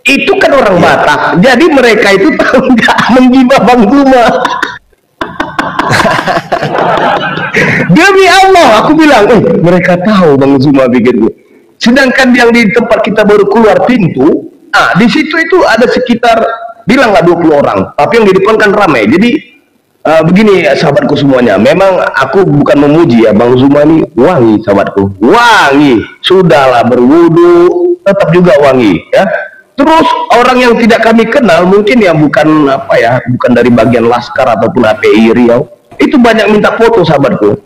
Itu kan orang Batak, jadi mereka itu tahu nggak menggibah Bang Zuma. Demi Allah, aku bilang, mereka tahu Bang Zuma bikin. Sedangkan yang di tempat kita baru keluar pintu, di situ itu ada sekitar bilang nggak 20 orang, tapi yang di depan kan ramai. Jadi begini sahabatku semuanya, memang aku bukan memuji ya, Bang Zuma ini wangi sahabatku, wangi. Sudahlah berwudu, tetap juga wangi ya. Terus orang yang tidak kami kenal, mungkin yang bukan bukan dari bagian Laskar ataupun API Riau, itu banyak minta foto sahabatku,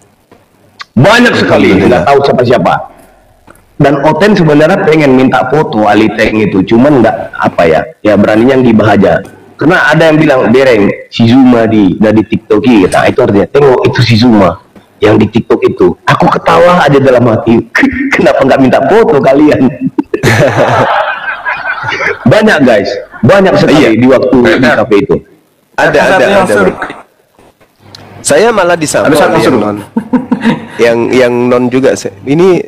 banyak sekali, nggak tahu siapa-siapa. Dan Oten sebenarnya pengen minta foto Ali Teng itu, cuman nggak ya beraninya gibah aja. Karena ada yang bilang, Dereng, si Zuma di TikTok gitu. Nah itu artinya, tengok itu si Zuma yang di TikTok itu. Aku ketawa aja dalam hati, kenapa nggak minta foto kalian? Banyak guys, banyak sekali di waktu di kafe itu. Ada. Saya malah disambut yang non. yang non juga. Ini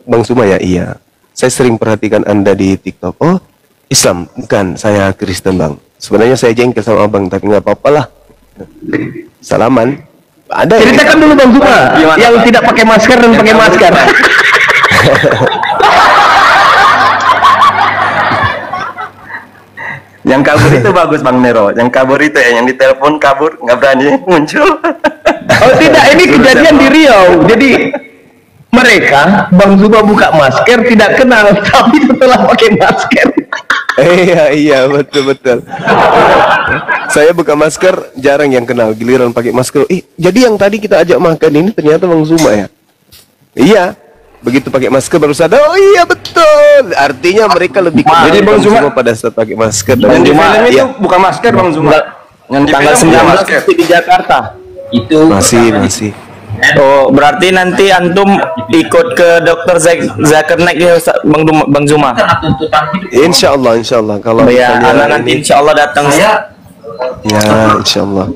Bang Zuma ya, iya. Saya sering perhatikan Anda di TikTok. Oh, Islam? Bukan, saya Kristen Bang. Sebenarnya saya jengkel sama abang, tapi nggak apa-apa lah. Salaman. Ada. Ceritakan dulu Bang Zuma, yang tidak pakai masker dan pakai masker. Yang kabur itu bagus Bang Nero. Yang kabur itu ya, yang ditelepon kabur nggak berani muncul. Oh tidak, ini kejadian di Riau. Jadi mereka Bang Zuma buka masker tidak kenal, tapi setelah pakai masker. Iya betul. Saya buka masker jarang yang kenal, giliran pakai masker. Jadi yang tadi kita ajak makan ini ternyata Bang Zuma ya. Iya. Begitu pakai masker baru sadar, oh iya betul. Artinya mereka lebih kenal. Jadi Bang Zuma pada saat pakai masker. Dan di film itu bukan masker Bang Zuma. Yang di Tanggal 19 di Jakarta. Itu masih. Oh, berarti nanti antum ikut ke dokter Zakir Naik ya Bang Zuma. Insya Allah kalau ya, nanti insya Allah datang. Ya, insya Allah.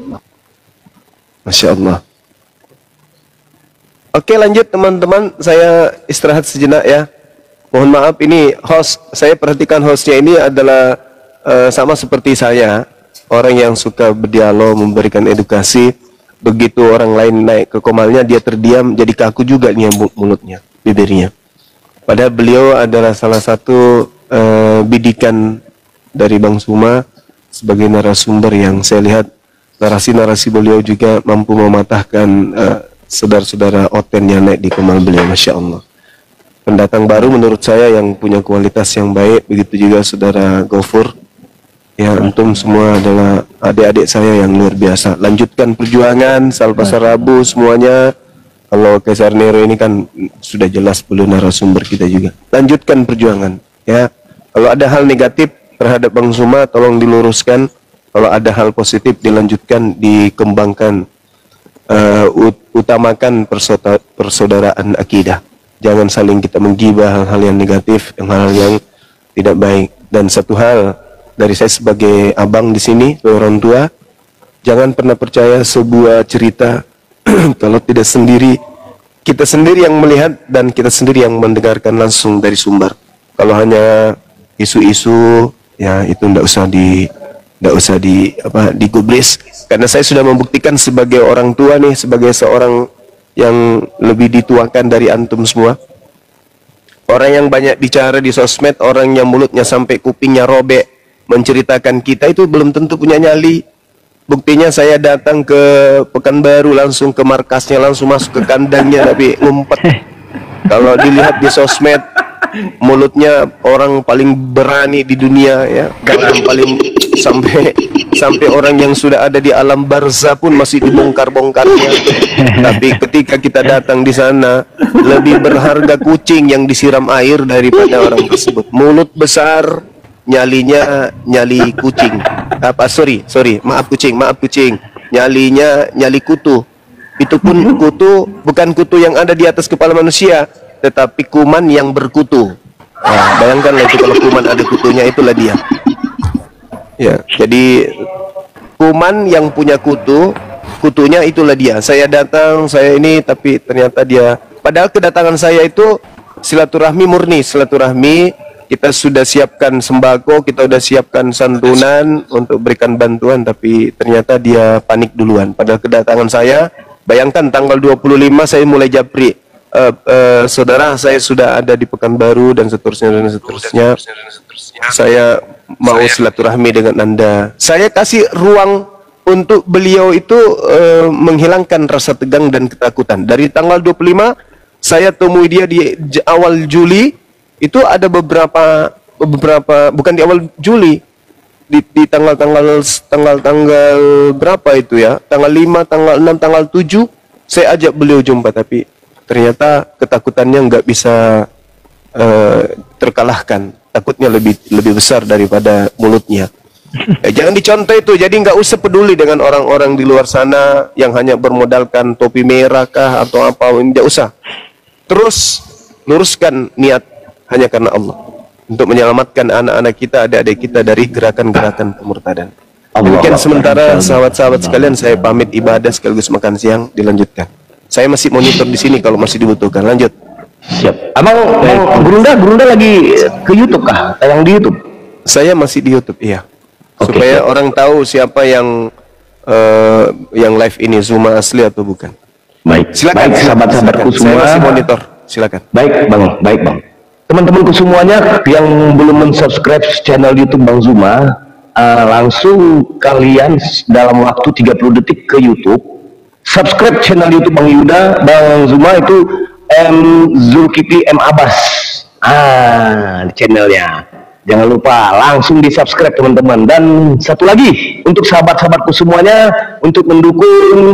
Masya Allah. Oke, lanjut teman-teman, saya istirahat sejenak ya. Mohon maaf, ini host, saya perhatikan hostnya ini adalah sama seperti saya, orang yang suka berdialog, memberikan edukasi. Begitu orang lain naik ke komalnya, dia terdiam, jadi kaku juga nih mulutnya, bibirnya. Padahal beliau adalah salah satu bidikan dari Bang Zuma sebagai narasumber yang saya lihat narasi-narasi beliau juga mampu mematahkan saudara-saudara Oten yang naik di komal beliau, Masya Allah. Pendatang baru menurut saya yang punya kualitas yang baik, begitu juga saudara Gofur. Ya, antum semua adalah adik-adik saya yang luar biasa. Lanjutkan perjuangan, Salpasar Rabu semuanya. Kalau Kaisar Nero ini kan sudah jelas beliau narasumber kita juga. Lanjutkan perjuangan, ya. Kalau ada hal negatif terhadap Bang Zuma, tolong diluruskan. Kalau ada hal positif, dilanjutkan, dikembangkan. Utamakan persaudaraan akidah. Jangan saling kita menggibah hal-hal yang negatif, hal-hal yang tidak baik. Dan satu hal dari saya sebagai abang di sini, orang tua, jangan pernah percaya sebuah cerita kalau tidak sendiri, kita sendiri yang melihat dan kita sendiri yang mendengarkan langsung dari sumber. Kalau hanya isu-isu, ya itu tidak usah digubris. Karena saya sudah membuktikan sebagai orang tua nih, sebagai seorang yang lebih dituakan dari antum semua. Orang yang banyak bicara di sosmed, orang yang mulutnya sampai kupingnya robek, menceritakan kita itu belum tentu punya nyali. Buktinya saya datang ke Pekanbaru, langsung ke markasnya, langsung masuk ke kandangnya, tapi ngumpet. Kalau dilihat di sosmed, mulutnya orang paling berani di dunia ya, orang paling sampai orang yang sudah ada di alam barzah pun masih dibongkar-bongkarnya. Tapi ketika kita datang di sana, lebih berharga kucing yang disiram air daripada orang tersebut. Mulut besar, nyalinya nyali kucing. Maaf kucing. Nyalinya nyali kutu. Itu pun kutu bukan kutu yang ada di atas kepala manusia, tetapi kuman yang berkutu. Nah, bayangkanlah itu kalau kuman ada kutunya, itulah dia. Ya, jadi kuman yang punya kutunya itulah dia. Saya datang, saya ini, tapi ternyata dia. Padahal kedatangan saya itu silaturahmi murni, silaturahmi. Kita sudah siapkan sembako, kita sudah siapkan santunan untuk berikan bantuan, tapi ternyata dia panik duluan. Padahal kedatangan saya, bayangkan tanggal 25 saya mulai japri. Saudara, saya sudah ada di Pekanbaru dan seterusnya. Saya mau silaturahmi dengan Anda. Saya kasih ruang untuk beliau itu menghilangkan rasa tegang dan ketakutan. Dari tanggal 25 saya temui dia di awal Juli. Itu ada beberapa bukan di awal Juli, di tanggal berapa itu ya? Tanggal 5, tanggal 6, tanggal 7 saya ajak beliau jumpa, tapi ternyata ketakutannya nggak bisa terkalahkan. Takutnya lebih besar daripada mulutnya. Jangan dicontoh itu. Jadi nggak usah peduli dengan orang-orang di luar sana yang hanya bermodalkan topi merah kah atau apa, nggak usah. Terus luruskan niat hanya karena Allah, untuk menyelamatkan anak-anak kita, adik-adik kita dari gerakan-gerakan pemurtadan. Demikian sementara sahabat-sahabat sekalian, saya pamit ibadah sekaligus makan siang, dilanjutkan. Saya masih monitor di sini kalau masih dibutuhkan. Lanjut. Siap. Abang Gurunda lagi ke YouTube kah? Tayang di YouTube? Saya masih di YouTube, iya. Supaya orang tahu siapa yang live ini Zuma asli atau bukan. Baik. Silakan Sahabat-sahabatku semua. Saya masih monitor. Silakan. Baik bang. Teman-temanku semuanya yang belum mensubscribe channel YouTube Bang Zuma, langsung kalian dalam waktu 30 detik ke YouTube, subscribe channel YouTube Bang Zuma itu Zulkifli M Abbas. Channelnya. Jangan lupa langsung di subscribe teman-teman. Dan satu lagi untuk sahabat-sahabatku semuanya, untuk mendukung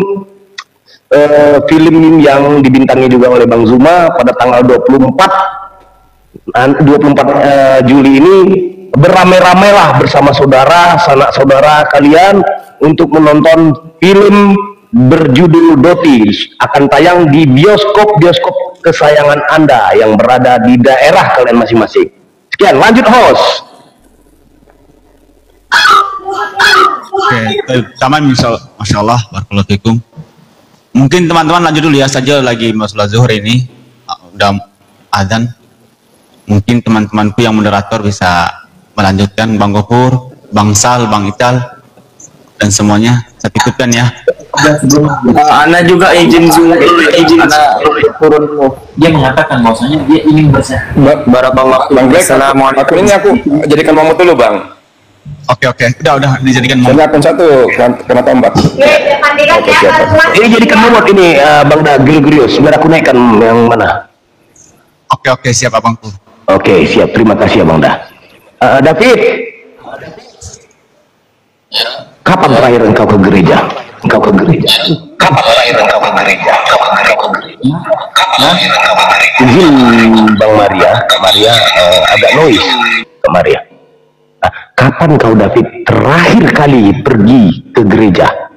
film yang dibintangi juga oleh Bang Zuma pada tanggal 24 Juli ini, beramai-ramailah bersama saudara, sanak saudara kalian untuk menonton film berjudul Doti. Akan tayang di bioskop kesayangan Anda yang berada di daerah kalian masing-masing. Sekian, lanjut host. Taman Masya Allah, barakallahu fikum. Mungkin teman-teman lanjut dulu ya saja, lagi masalah zuhur ini udah azan. Mungkin teman-temanku yang moderator bisa melanjutkan, Bang Gopur, Bang Sal, Bang Ical, dan semuanya saya titipkan ya. Ana juga izin turun. Dia menyatakan bahwasanya dia ingin barakallahu. Bang Black, aku ini aku jadikan momot dulu Bang. Oke, udah dijadikan momot. Saya akun 1 kena tombak. Ini jadikan momot ini Bang Gregorius. Biar aku naikkan yang mana? Oke, siap abangku. Oke, siap. Terima kasih Abang David. Kapan terakhir engkau ke gereja? Kapan terakhir engkau ke gereja? Izin Bang Maria agak noise ke Maria. Kapan kau David terakhir kali pergi ke gereja?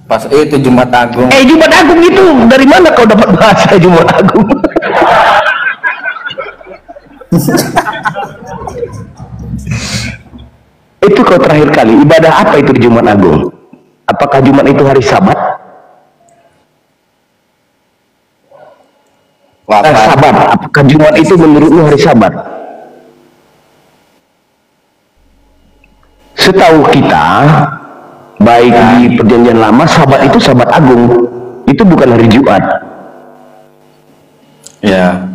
Pas itu Jumat Agung. Jumat Agung itu dari mana kau dapat bahasa Jumat Agung? Itu kau terakhir kali ibadah apa itu di Jumat Agung? Apakah Jumat itu hari Sabat? Sabat. Apakah Jumat itu menurutmu hari Sabat? Setahu kita, baik di Perjanjian Lama, Sabat itu Sabat Agung. Itu bukan hari Jumat. Ya.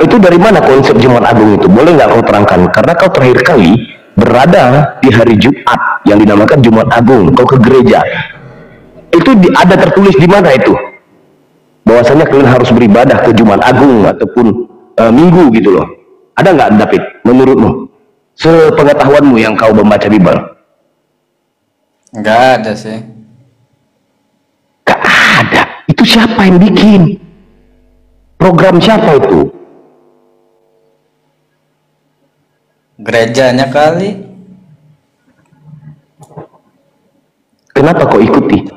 Itu dari mana konsep Jumat Agung itu? Boleh nggak kau terangkan? Karena kau terakhir kali berada di hari Jumat yang dinamakan Jumat Agung. Kau ke gereja. Itu ada tertulis di mana itu? Bahwasanya kalian harus beribadah ke Jumat Agung ataupun Minggu gitu loh. Ada nggak David? Menurutmu? Sepengetahuanmu yang kau membaca Bible? Nggak ada sih. Nggak ada. Itu siapa yang bikin? Program siapa itu? Gerejanya kali. Kenapa kau ikuti?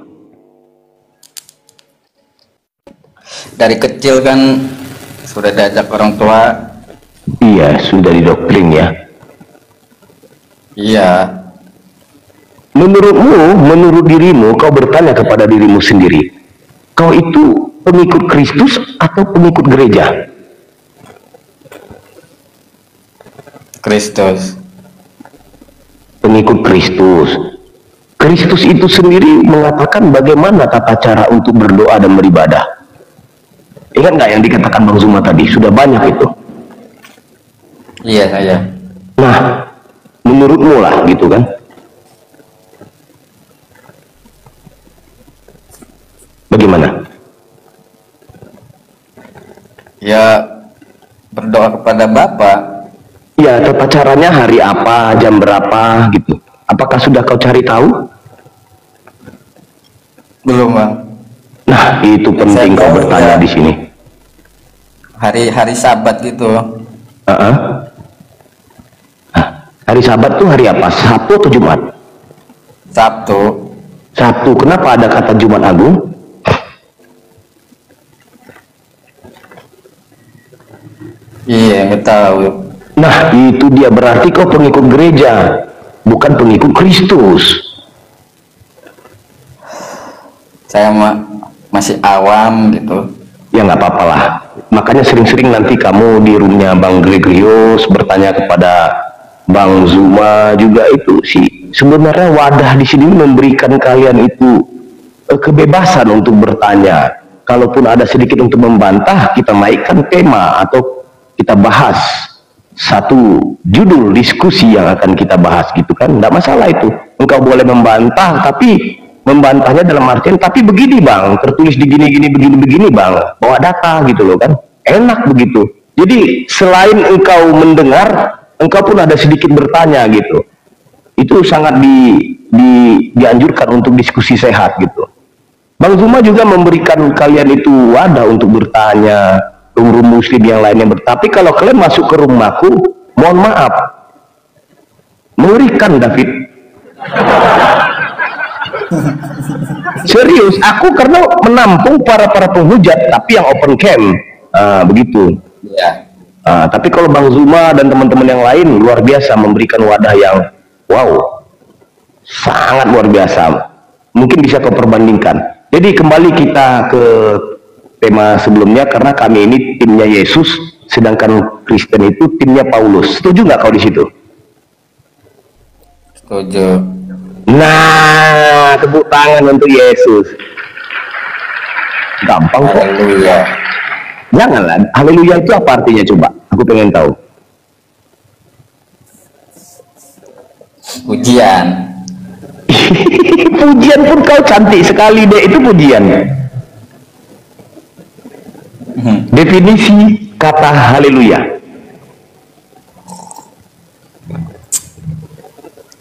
Dari kecil kan sudah diajak orang tua. Iya, sudah didoktrin ya. Iya. Menurut dirimu, kau bertanya kepada dirimu sendiri, kau itu pengikut Kristus atau pengikut gereja? Kristus. Pengikut Kristus. Kristus itu sendiri mengatakan bagaimana tata cara untuk berdoa dan beribadah. Ingat nggak yang dikatakan Bang Zuma tadi? Sudah banyak itu. Iya, saya. Nah, menurutmu lah gitu kan? Bagaimana? Ya, berdoa kepada Bapa. Ya, tata caranya hari apa, jam berapa gitu. Apakah sudah kau cari tahu? Belum, Bang. Nah, itu penting kau bertanya di sini. Hari Sabat gitu. Hari Sabat tuh hari apa? Sabtu atau Jumat? Sabtu. Sabtu. Kenapa ada kata Jumat Agung? Iya, nggak tahu. Nah, itu dia, berarti kau pengikut gereja, bukan pengikut Kristus. Saya masih awam gitu. ya nggak apa-apa lah. Makanya sering-sering nanti kamu di roomnya Bang Gregorius bertanya kepada Bang Zuma juga, itu sih sebenarnya wadah di sini memberikan kalian itu kebebasan untuk bertanya. Kalaupun ada sedikit untuk membantah, kita naikkan tema atau kita bahas satu judul diskusi yang akan kita bahas gitu kan, tidak masalah itu. Engkau boleh membantah, tapi membantahnya dalam artian, tapi begini bang, tertulis di gini-gini begini-begini bang, bawa data gitu loh kan, enak begitu. Jadi selain engkau mendengar, engkau pun ada sedikit bertanya gitu. Itu sangat dianjurkan untuk diskusi sehat gitu. Bang Zuma juga memberikan kalian itu wadah untuk bertanya, room muslim yang lainnya. Tapi kalau kalian masuk ke rumahku, mohon maaf, mengerikan David. Serius, aku karena menampung para penghujat, tapi yang open camp, begitu. Ya. Tapi kalau Bang Zuma dan teman-teman yang lain luar biasa memberikan wadah yang wow, sangat luar biasa. Mungkin bisa kau perbandingkan. Jadi kembali kita ke tema sebelumnya, karena kami ini timnya Yesus, sedangkan Kristen itu timnya Paulus. Setuju nggak kau di situ? Setuju. Nah, tepuk tangan untuk Yesus. Gampang kok. Haleluya. Janganlah. Haleluya itu apa artinya coba? Aku pengen tahu. Pujian. Pujian pun kau cantik sekali deh, itu pujian. Definisi kata haleluya.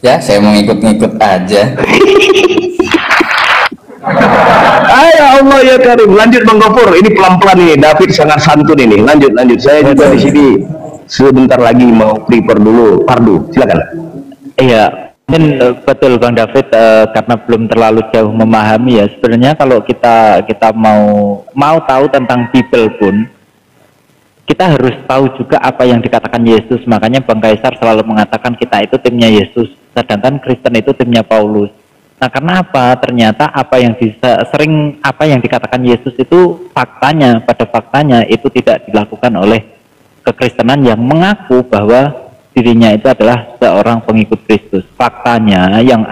Ya, saya mau ngikut-ngikut aja. Ya Allah ya Karim. Lanjut Bang Gofur, ini pelan-pelan ini. David sangat santun ini. Lanjut. Saya juga di sini sebentar lagi mau prepare dulu. Pardu, silakan. Iya, dan betul Bang David, karena belum terlalu jauh memahami ya. Sebenarnya kalau kita mau tahu tentang Bible pun, kita harus tahu juga apa yang dikatakan Yesus. Makanya Bang Kaisar selalu mengatakan kita itu timnya Yesus, sedangkan Kristen itu timnya Paulus. Nah, karena apa? Ternyata apa yang dikatakan Yesus itu pada faktanya itu tidak dilakukan oleh kekristenan yang mengaku bahwa dirinya itu adalah seorang pengikut Kristus. Faktanya yang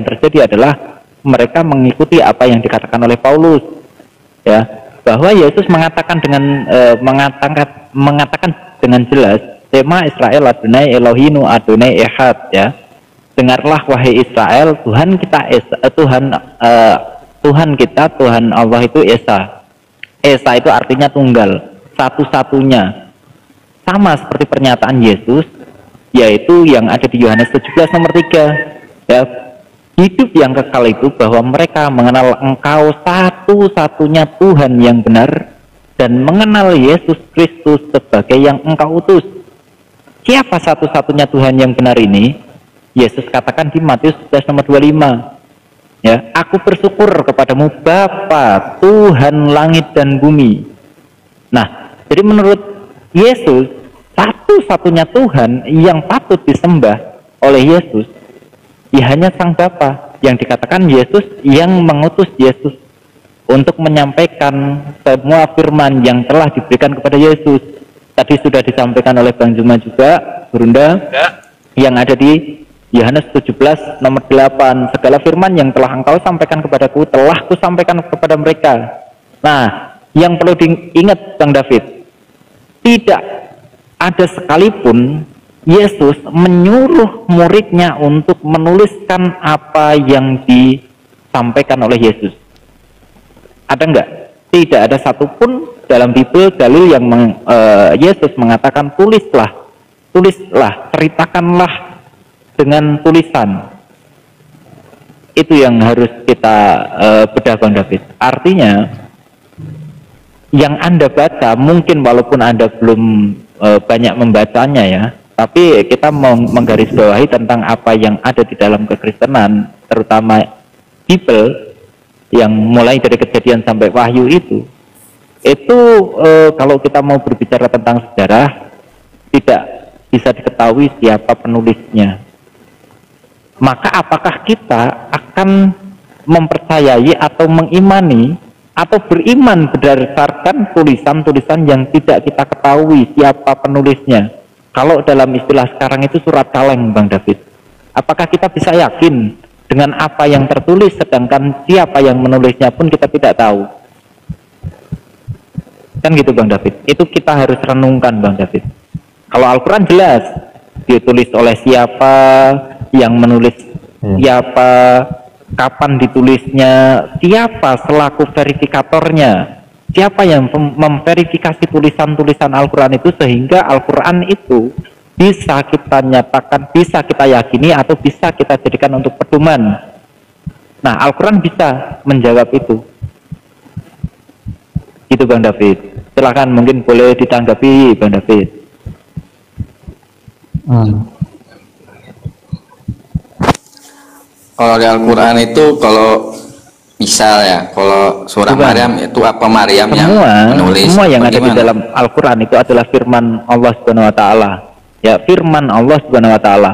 terjadi adalah mereka mengikuti apa yang dikatakan oleh Paulus, ya, bahwa Yesus mengatakan dengan jelas, tema Israel Adonai Elohinu Adonai Echad, ya. Dengarlah wahai Israel, Tuhan kita Tuhan Allah itu Esa. Esa itu artinya tunggal, satu-satunya. Sama seperti pernyataan Yesus, yaitu yang ada di Yohanes 17 nomor 3. Ya, hidup yang kekal itu bahwa mereka mengenal Engkau satu-satunya Tuhan yang benar dan mengenal Yesus Kristus sebagai yang Engkau utus. Siapa satu-satunya Tuhan yang benar ini? Yesus katakan di Matius 11 nomor 25. Ya, aku bersyukur kepadamu Bapa, Tuhan langit dan bumi. Nah, jadi menurut Yesus, satu-satunya Tuhan yang patut disembah oleh Yesus, ya hanya Sang Bapa, yang dikatakan Yesus yang mengutus Yesus untuk menyampaikan semua firman yang telah diberikan kepada Yesus. Tadi sudah disampaikan oleh Bang Zuma juga, Burunda, yang ada di Yohanes 17 nomor 8, segala firman yang telah engkau sampaikan kepadaku telah kusampaikan kepada mereka. Nah, yang perlu diingat Bang David, tidak ada sekalipun Yesus menyuruh muridnya untuk menuliskan apa yang disampaikan oleh Yesus. Ada enggak? Tidak ada satupun dalam Bible dalil yang Yesus mengatakan tulislah, ceritakanlah dengan tulisan. Itu yang harus kita bedah Bang David. Artinya yang Anda baca mungkin walaupun Anda belum banyak membacanya ya, tapi kita menggarisbawahi tentang apa yang ada di dalam kekristenan, terutama Bible yang mulai dari Kejadian sampai Wahyu itu kalau kita mau berbicara tentang sejarah tidak bisa diketahui siapa penulisnya. Maka apakah kita akan mempercayai atau mengimani atau beriman berdasarkan tulisan-tulisan yang tidak kita ketahui siapa penulisnya. Kalau dalam istilah sekarang itu surat kaleng, Bang David. Apakah kita bisa yakin dengan apa yang tertulis sedangkan siapa yang menulisnya pun kita tidak tahu? Kan gitu Bang David. Itu kita harus renungkan Bang David. Kalau Al-Quran jelas ditulis oleh siapa, yang menulis siapa, kapan ditulisnya, siapa selaku verifikatornya, siapa yang memverifikasi tulisan-tulisan Al-Quran itu sehingga Al-Quran itu bisa kita nyatakan, bisa kita yakini atau bisa kita jadikan untuk pedoman. Nah, Al-Quran bisa menjawab itu. Gitu Bang David. Silakan, mungkin boleh ditanggapi Bang David. Kalau di Al-Quran itu, kalau misal ya, kalau surah Maryam itu apa Maryam yang menulis? Semua yang ada di Bagaimana? dalam Al-Quran itu adalah firman Allah Subhanahu Wa Taala. Ya, firman Allah Subhanahu Wa Taala.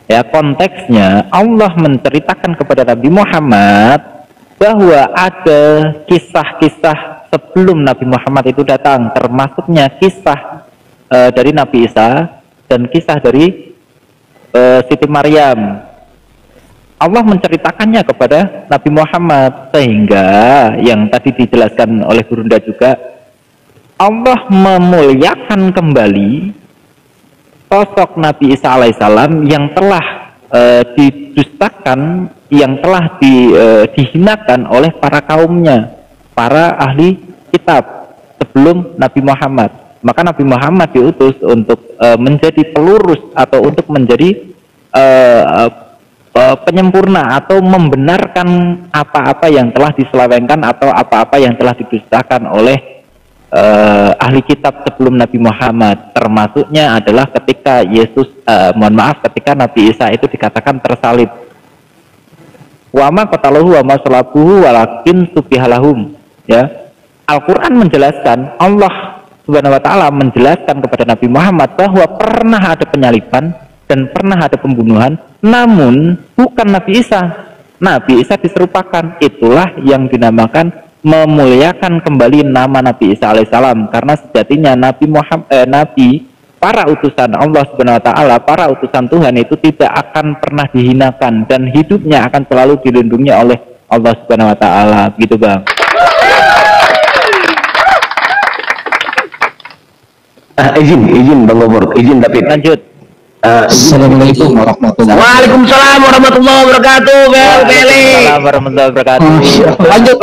Ya, konteksnya Allah menceritakan kepada Nabi Muhammad bahwa ada kisah-kisah sebelum Nabi Muhammad itu datang, termasuknya kisah dari Nabi Isa dan kisah dari Siti Maryam. Allah menceritakannya kepada Nabi Muhammad sehingga yang tadi dijelaskan oleh Burunda juga, Allah memuliakan kembali sosok Nabi Isa alaihissalam yang telah didustakan, yang telah dihinakan oleh para kaumnya, para ahli kitab sebelum Nabi Muhammad. Maka Nabi Muhammad diutus untuk menjadi pelurus atau untuk menjadi penyempurna atau membenarkan apa-apa yang telah diselewengkan atau apa-apa yang telah didustakan oleh ahli kitab sebelum Nabi Muhammad. Termasuknya adalah ketika Yesus, ketika Nabi Isa itu dikatakan tersalib. Wa ma qataluhu wa ma salabuhu walakin subihalahum. Ya, Al-Quran menjelaskan, Allah Subhanahu Wa Taala menjelaskan kepada Nabi Muhammad bahwa pernah ada penyaliban dan pernah ada pembunuhan, namun bukan Nabi Isa. Nabi Isa diserupakan. Itulah yang dinamakan memuliakan kembali nama Nabi Isa alaihissalam, karena sejatinya Nabi Muhammad, para utusan Allah Subhanahu Wa Taala, para utusan Tuhan itu tidak akan pernah dihinakan dan hidupnya akan selalu dilindungi oleh Allah Subhanahu Wa Taala. Gitu Bang. Izin Bang Gobor, izin David. Lanjut. Assalamualaikum warahmatullahi wabarakatuh. Waalaikumsalam warahmatullahi wabarakatuh. Waalaikumsalam warahmatullahi wabarakatuh. Lanjut.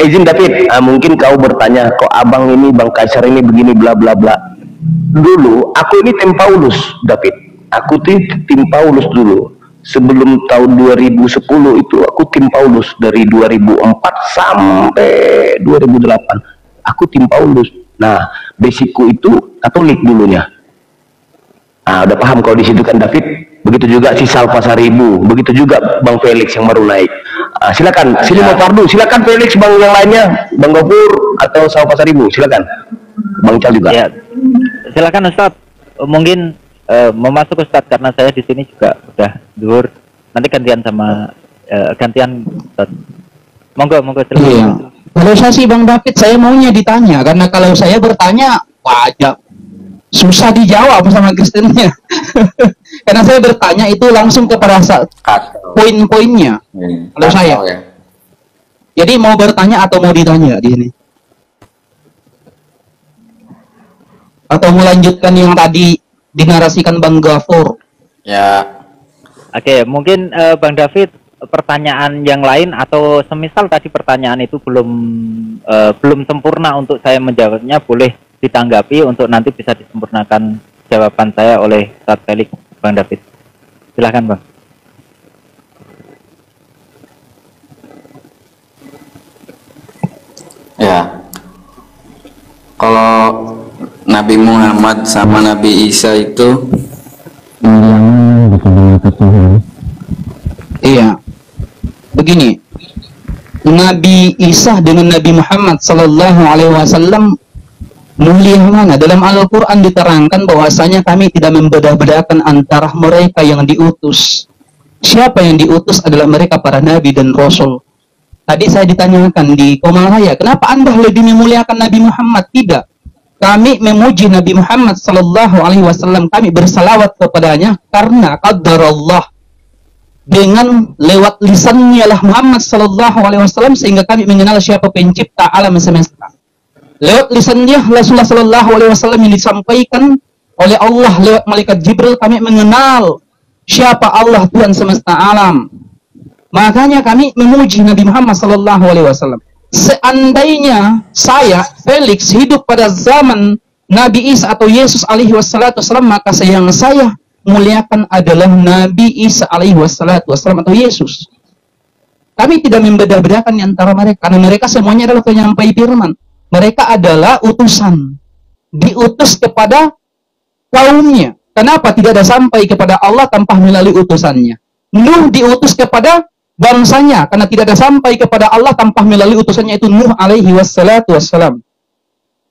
Izin David, mungkin kau bertanya, kok abang ini, Bang Kaisar ini begini bla bla bla. Dulu aku ini tim Paulus, David. Aku tim Paulus dulu. Sebelum tahun 2010 itu aku tim Paulus dari 2004 sampai 2008. Aku tim Paulus. Nah, basicku itu Katolik dulunya. Nah, udah paham kalau di situ kan David. Begitu juga si Salva Saribu, begitu juga Bang Felix yang baru naik. Silakan, sini mau Pardu, silakan Felix, Bang yang lainnya, Bang Gopur atau Salva Saribu, silakan. Bang Cal juga. Ya, silakan Ustadz. Mungkin mau masuk Ustadz karena saya di sini juga udah zuhur. Nanti gantian sama gantian Ustadz. Monggo silakan. Iya. Kalau saya sih Bang David, saya maunya ditanya, karena kalau saya bertanya wajib susah dijawab sama Kristennya. Karena saya bertanya itu langsung kepada poin-poinnya. Kalau saya. Ya. Jadi mau bertanya atau mau ditanya di sini? Atau melanjutkan yang tadi dinarasikan Bang Gafur? Ya. Oke, mungkin Bang David pertanyaan yang lain atau semisal tadi pertanyaan itu belum sempurna untuk saya menjawabnya, boleh ditanggapi untuk nanti bisa disempurnakan jawaban saya oleh Ustaz Felix, Bang David. Silahkan Bang. Ya, kalau Nabi Muhammad sama Nabi Isa itu Iya, begini, Nabi Isa dengan Nabi Muhammad Sallallahu Alaihi Wasallam mulia mana? Dalam Al-Quran diterangkan bahwasanya kami tidak membedah-bedahkan antara mereka yang diutus. Siapa yang diutus adalah mereka para nabi dan rasul. Tadi saya ditanyakan di Komalaya, kenapa Anda lebih memuliakan Nabi Muhammad? Tidak. Kami memuji Nabi Muhammad sallallahu alaihi wasallam, kami bersalawat kepadanya karena qadarullah, dengan lewat lisannya lah Muhammad sallallahu alaihi wasallam sehingga kami mengenal siapa pencipta alam semesta. Lewat lisannya Rasulullah sallallahu alaihi wasallam yang disampaikan oleh Allah lewat malaikat Jibril, kami mengenal siapa Allah Tuhan semesta alam. Makanya kami memuji Nabi Muhammad sallallahu alaihi wasallam. Seandainya saya Felix hidup pada zaman Nabi Isa atau Yesus alaihi wassalam, maka yang saya muliakan adalah Nabi Isa alaihi wassalam atau Yesus. Kami tidak membeda-bedakan di antara mereka karena mereka semuanya adalah penyampai firman. Mereka adalah utusan, diutus kepada kaumnya. Kenapa tidak ada sampai kepada Allah tanpa melalui utusannya? Nuh diutus kepada bangsanya karena tidak ada sampai kepada Allah tanpa melalui utusannya, itu Nuh alaihi wassalam.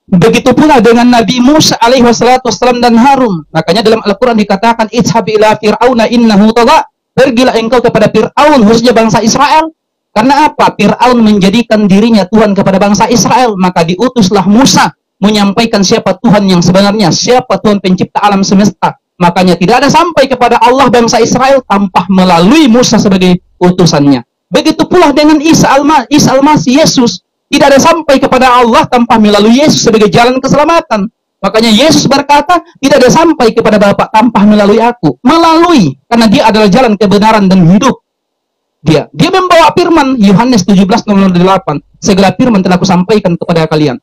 Begitu pula dengan Nabi Musa alaihi wassalam dan Harun. Makanya dalam Al-Quran dikatakan idhhab ila fir'auna innahu tagha, pergilah engkau kepada Fir'aun, khususnya bangsa Israel. Karena apa? Fir'aun menjadikan dirinya Tuhan kepada bangsa Israel, maka diutuslah Musa menyampaikan siapa Tuhan yang sebenarnya, siapa Tuhan pencipta alam semesta. Makanya tidak ada sampai kepada Allah bangsa Israel tanpa melalui Musa sebagai utusannya. Begitu pula dengan Isa al-Masih, Yesus. Tidak ada sampai kepada Allah tanpa melalui Yesus sebagai jalan keselamatan. Makanya Yesus berkata, tidak ada sampai kepada Bapa tanpa melalui aku. Melalui, karena dia adalah jalan kebenaran dan hidup. Dia membawa firman, Yohanes 17:8. Segala firman telah kusampaikan kepada kalian.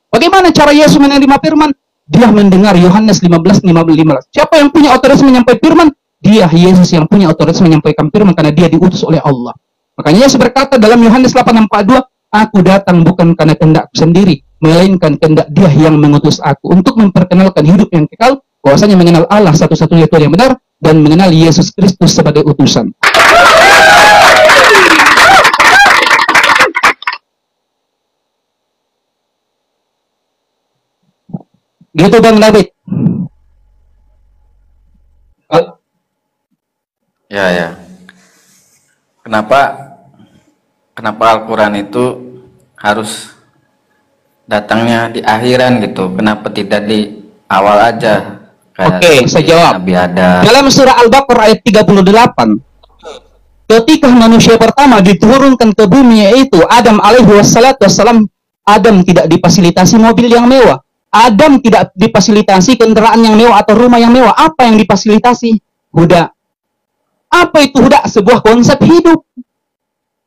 Bagaimana cara Yesus menerima firman? Dia mendengar Yohanes 15:15. Siapa yang punya otoritas menyampaikan firman? Dia, Yesus, yang punya otoritas menyampaikan firman karena dia diutus oleh Allah. Makanya Yesus berkata dalam Yohanes 8:42, aku datang bukan karena kehendakku sendiri, melainkan kehendak Dia yang mengutus aku untuk memperkenalkan hidup yang kekal, bahwasanya mengenal Allah satu-satunya Tuhan yang benar dan mengenal Yesus Kristus sebagai utusan. Gitu Bang David. Ya. Kenapa Al-Quran itu harus datangnya di akhiran gitu? Kenapa tidak di awal aja? Oke, saya jawab. Nabi Adam. Dalam surah Al-Baqarah ayat 38, ketika manusia pertama diturunkan ke bumi, yaitu Adam alaihi wassalam, Adam tidak difasilitasi mobil yang mewah. Adam tidak difasilitasi kendaraan yang mewah atau rumah yang mewah. Apa yang difasilitasi? Huda. Apa itu huda? Sebuah konsep hidup.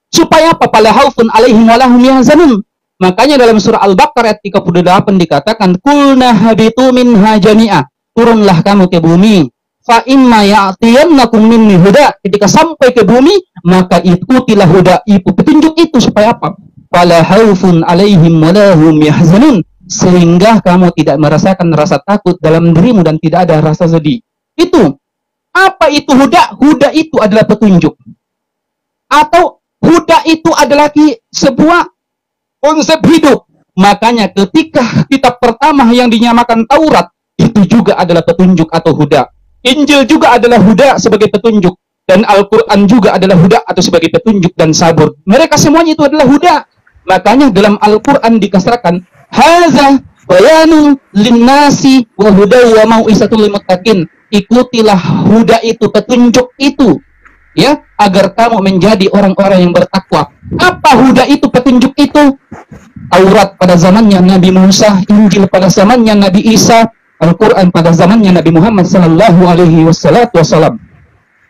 Supaya apa? Fala khaufun alaihim wa lahum yahzanun. Makanya dalam surah Al-Baqarah ayat 38 dikatakan, qulna habitu minha jami'a. Turunlah kamu ke bumi. Fa imma ya'tiyannakum minni huda. Ketika sampai ke bumi, maka ikutilah huda itu. Petunjuk itu supaya apa? Fala khaufun alaihim wa lahum yahzanun. Sehingga kamu tidak merasakan rasa takut dalam dirimu dan tidak ada rasa sedih. Itu. Apa itu huda? Huda itu adalah petunjuk. Atau huda itu adalah sebuah konsep hidup. Makanya ketika kitab pertama yang dinyamakan Taurat, itu juga adalah petunjuk atau huda. Injil juga adalah huda sebagai petunjuk. Dan Al-Quran juga adalah huda atau sebagai petunjuk dan sabur. Mereka semuanya itu adalah huda. Makanya dalam Al-Quran dikasarkan, haza bayanu linnasi wa huda wa mau'izatul lil muttaqin. Ikutilah huda itu, petunjuk itu, ya, agar kamu menjadi orang-orang yang bertakwa. Apa huda itu, petunjuk itu? Taurat pada zamannya Nabi Musa, Injil pada zamannya Nabi Isa, Al-Quran pada zamannya Nabi Muhammad sallallahu alaihi wasallam.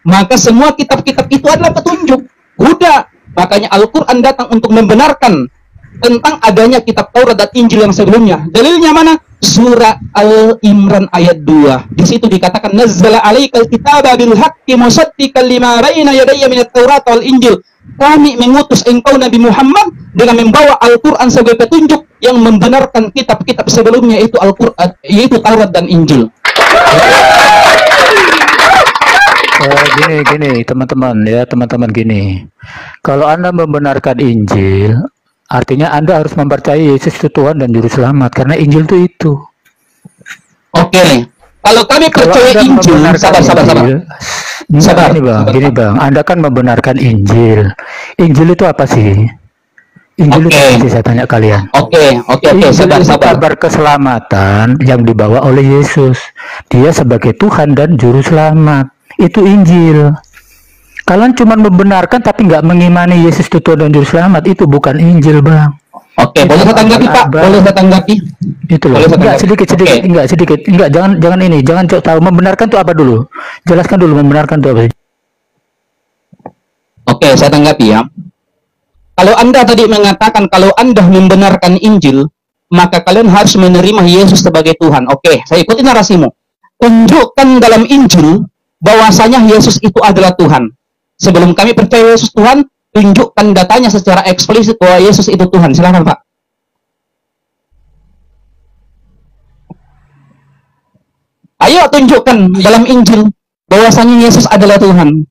Maka semua kitab-kitab itu adalah petunjuk, huda. Makanya Al-Quran datang untuk membenarkan tentang adanya kitab Taurat dan Injil yang sebelumnya. Dalilnya mana? Surah Al-Imran ayat 2. Di situ dikatakan nazzala 'alaikal kitaba bil haqqi musaddiqan lima baina yadayya minat Taurat wal Injil. Kami mengutus engkau Nabi Muhammad dengan membawa Al-Qur'an sebagai petunjuk yang membenarkan kitab-kitab sebelumnya, itu Al-Qur'an, yaitu Taurat dan Injil. Gini teman-teman ya, teman-teman gini. Kalau Anda membenarkan Injil, artinya Anda harus mempercayai Yesus itu Tuhan dan Juru Selamat, karena Injil itu. Oke. Kalau kami percaya Injil, sabar. Gini bang, Anda kan membenarkan Injil. Injil itu apa sih? Injil itu apa sih, saya tanya kalian? Oke, sabar. Kabar keselamatan yang dibawa oleh Yesus. Dia sebagai Tuhan dan Juru Selamat. Itu Injil. Kalian cuma membenarkan tapi nggak mengimani Yesus itu Tuhan dan Juru Selamat. Itu bukan Injil, Bang. Oke, boleh saya tanggapi, Pak? Boleh saya tanggapi? Itu loh. Enggak, sedikit. Enggak, jangan ini. Jangan tahu membenarkan itu apa dulu. Jelaskan dulu membenarkan itu apa sih. Oke, saya tanggapi ya. Kalau Anda tadi mengatakan kalau Anda membenarkan Injil, maka kalian harus menerima Yesus sebagai Tuhan. Oke, saya ikuti narasimu. Tunjukkan dalam Injil bahwasanya Yesus itu adalah Tuhan. Sebelum kami percaya Yesus Tuhan, tunjukkan datanya secara eksplisit bahwa Yesus itu Tuhan. Silakan, Pak. Ayo tunjukkan dalam Injil bahwasanya Yesus adalah Tuhan.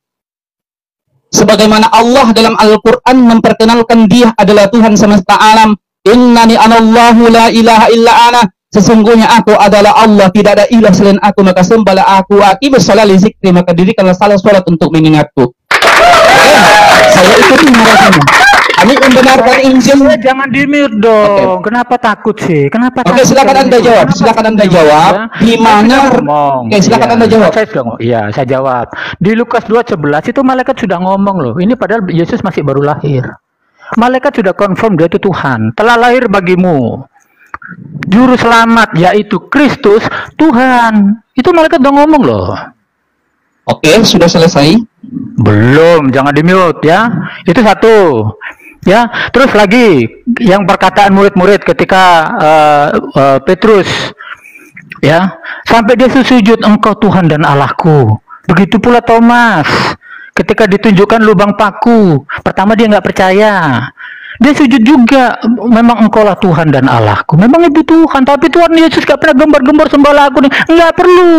Sebagaimana Allah dalam Al-Quran memperkenalkan dia adalah Tuhan semesta alam. Innani anallahu la ilaha illa ana. Sesungguhnya aku adalah Allah, tidak ada ilah selain aku, maka sembahlah aku. Aqimus shalah li zikri, maka dirikanlah salat untuk mengingatku. Saya ikuti narasinya. Kami membenarkan Injil. Jangan di-mute dong. Kenapa takut sih? Kenapa takut? Oke, silakan Anda jawab. Silakan Anda jawab. Di mana? Oke, silakan Anda jawab. Saya jawab. Di Lukas 2:11 itu malaikat sudah ngomong loh. Ini padahal Yesus masih baru lahir. Malaikat sudah confirm dia itu Tuhan. Telah lahir bagimu Juru Selamat, yaitu Kristus Tuhan. Itu malaikat udah ngomong loh. Oke, sudah selesai? Belum, jangan di-mute ya. Itu satu. Ya, terus lagi yang perkataan murid-murid ketika Petrus ya, sampai dia sujud, engkau Tuhan dan Allahku. Begitu pula Thomas ketika ditunjukkan lubang paku, pertama dia nggak percaya. Dia sujud juga, memang engkaulah Tuhan dan Allahku. Memang itu Tuhan, tapi Tuhan Yesus gak pernah gembar-gembar sembahlah aku nih. Nggak perlu,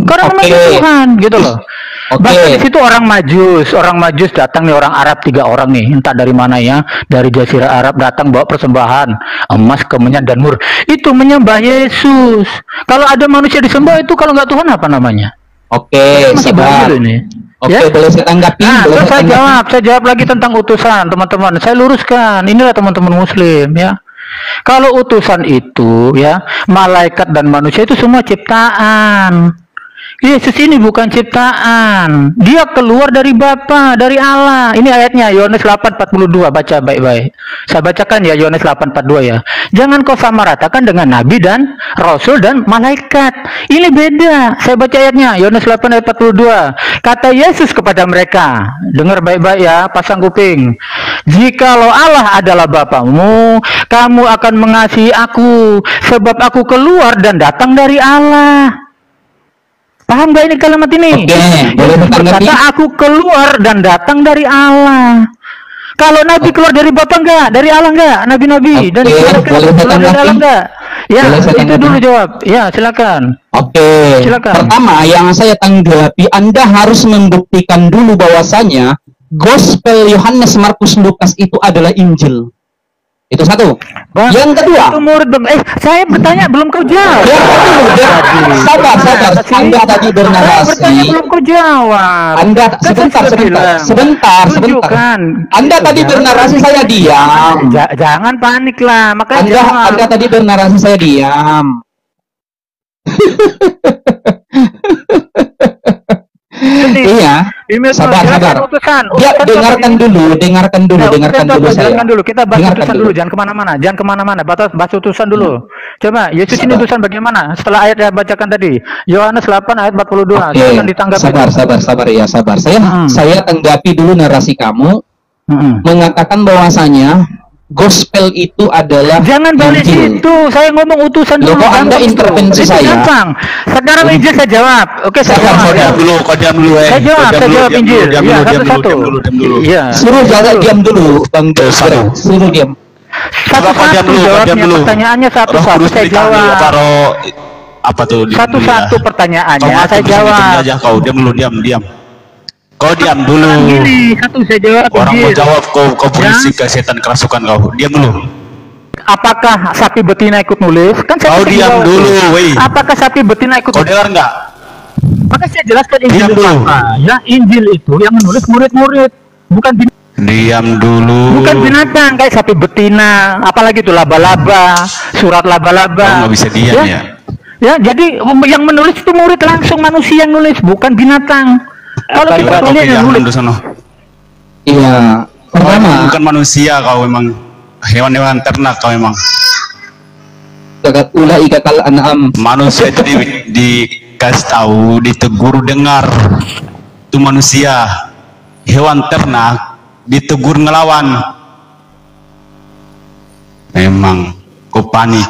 karena memang itu Tuhan, gitu loh. Bahkan di situ orang Majus datang nih, orang Arab 3 orang nih, entah dari mana ya, dari Jazirah Arab datang bawa persembahan emas, kemenyan dan mur. Itu menyembah Yesus. Kalau ada manusia disembah itu, kalau nggak Tuhan apa namanya? Oke, sabar. Oke, boleh saya tanggapi? Nah, terus saya jawab lagi tentang utusan, teman-teman. Saya luruskan. Inilah teman-teman Muslim ya. Kalau utusan itu ya, malaikat dan manusia itu semua ciptaan. Yesus ini bukan ciptaan. Dia keluar dari Bapa, dari Allah. Ini ayatnya Yohanes 8:42, baca baik-baik. Saya bacakan ya, Yohanes 8:42 ya. Jangan kau samaratakan dengan nabi dan rasul dan malaikat. Ini beda. Saya baca ayatnya Yohanes 8:42. Kata Yesus kepada mereka, dengar baik-baik ya, pasang kuping. Jikalau Allah adalah Bapamu, kamu akan mengasihi aku, sebab aku keluar dan datang dari Allah. Paham gak ini kalimat ini? Berkata aku keluar dan datang dari Allah. Kalau Nabi keluar dari Bapa enggak? Dari Allah enggak? Nabi-nabi dan keluar dari Allah enggak? Ya, itu dulu jawab. Ya, silakan. Oke. Silakan. Pertama yang saya tanggapi, Anda harus membuktikan dulu bahwasanya Gospel Yohanes, Markus, Lukas itu adalah Injil. Itu satu. Yang kedua, itu murid saya bertanya belum kau jawab. Sabar. Anda tadi bernarasi. Belum kau jawab. Anda sebentar. Anda tadi bernarasi, saya diam. Jangan panik lah. Makanya Anda tadi bernarasi, saya diam. Iya, sabar. Ya, dengarkan dulu saya. Kita bahas utusan dulu, jangan kemana-mana. Bahas utusan dulu. Coba, Yesus ini utusan bagaimana? Setelah ayat yang bacakan tadi, Yohanes 8 ayat 42. Silakan ditanggapi. Sabar. Saya tanggapi dulu narasi kamu. Mengatakan bahwasanya Gospel itu adalah jangan balik situ. Saya ngomong utusan dulu. Kok Anda intervensi saya? Sekarang Injil saya jawab. Oke, saya jawab. Kau diam dulu. Saya jawab Injil. Ya, satu-satu. Iya. Suruh diam dulu, Bang. Suruh diam. Satu-satu jawabnya. Pertanyaannya satu-satu saya jawab. Apa tuh? Satu-satu pertanyaannya saya jawab. Kau diam. Kau diam dulu. Satu saya jawab. Orang mau jawab, kau berisik ke setan kerasukan kau. Diam dulu. Apakah sapi betina ikut nulis? Kan saya kau diam dulu, woi. Apakah sapi betina ikut? Kau dengar nggak? Maka saya jelaskan Injil apa? Ya, Injil itu yang menulis murid-murid, bukan Diam dulu. Bukan binatang kayak sapi betina, apalagi itu laba-laba, surat laba-laba. Nggak bisa diam ya. Ya, jadi yang menulis itu murid langsung, manusia yang nulis, bukan binatang. Kalau kita lihat yang nulis. Iya. Pertama. Bukan manusia, kau memang hewan-hewan ternak, kau memang. Ulaika kal an'am. Manusia itu dikasih tahu, ditegur dengar. Itu manusia. Hewan ternak ditegur ngelawan. Memang kau panik.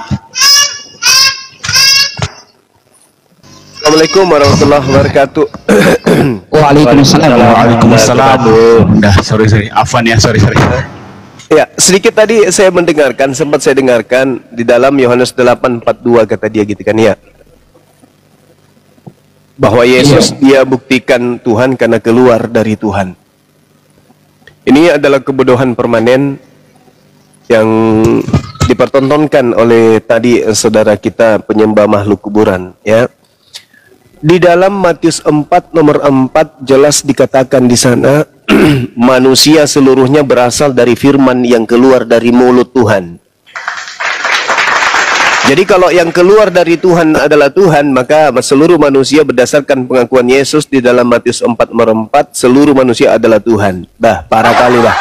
Assalamualaikum warahmatullahi wabarakatuh. Waalaikumsalam. Udah, sorry. Afwan ya, sorry. Ya, sedikit tadi sempat saya dengarkan di dalam Yohanes 8:42 kata dia gitu kan ya. Bahwa Yesus dia buktikan Tuhan karena keluar dari Tuhan. Ini adalah kebodohan permanen yang dipertontonkan oleh tadi saudara kita penyembah makhluk kuburan ya. Di dalam Matius 4 nomor 4 jelas dikatakan di sana manusia seluruhnya berasal dari firman yang keluar dari mulut Tuhan. Jadi kalau yang keluar dari Tuhan adalah Tuhan, maka seluruh manusia berdasarkan pengakuan Yesus di dalam Matius 4 nomor 4, seluruh manusia adalah Tuhan. Parah kali lah.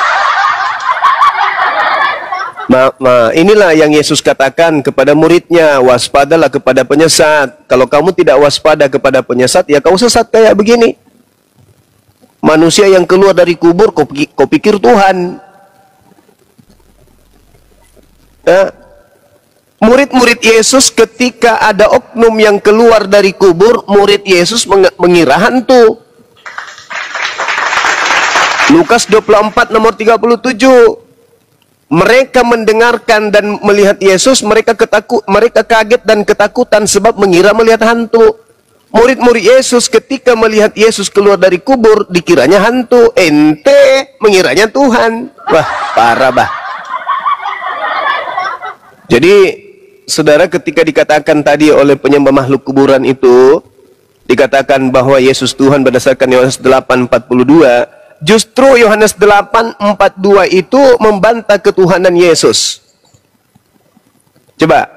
Inilah yang Yesus katakan kepada muridnya, waspadalah kepada penyesat. Kalau kamu tidak waspada kepada penyesat, ya kau sesat kayak begini. Manusia yang keluar dari kubur, kau pikir Tuhan. Murid-murid Yesus ketika ada oknum yang keluar dari kubur, murid Yesus mengira hantu. Lukas 24 nomor 37. Mereka mendengarkan dan melihat Yesus, mereka kaget dan ketakutan sebab mengira melihat hantu. Murid-murid Yesus ketika melihat Yesus keluar dari kubur, dikiranya hantu. Ente mengiranya Tuhan. Wah, parah bah. Jadi saudara, ketika dikatakan tadi oleh penyembah makhluk kuburan itu, dikatakan bahwa Yesus Tuhan berdasarkan Yohanes 8:42, justru Yohanes 8:42 itu membantah ketuhanan Yesus. Coba,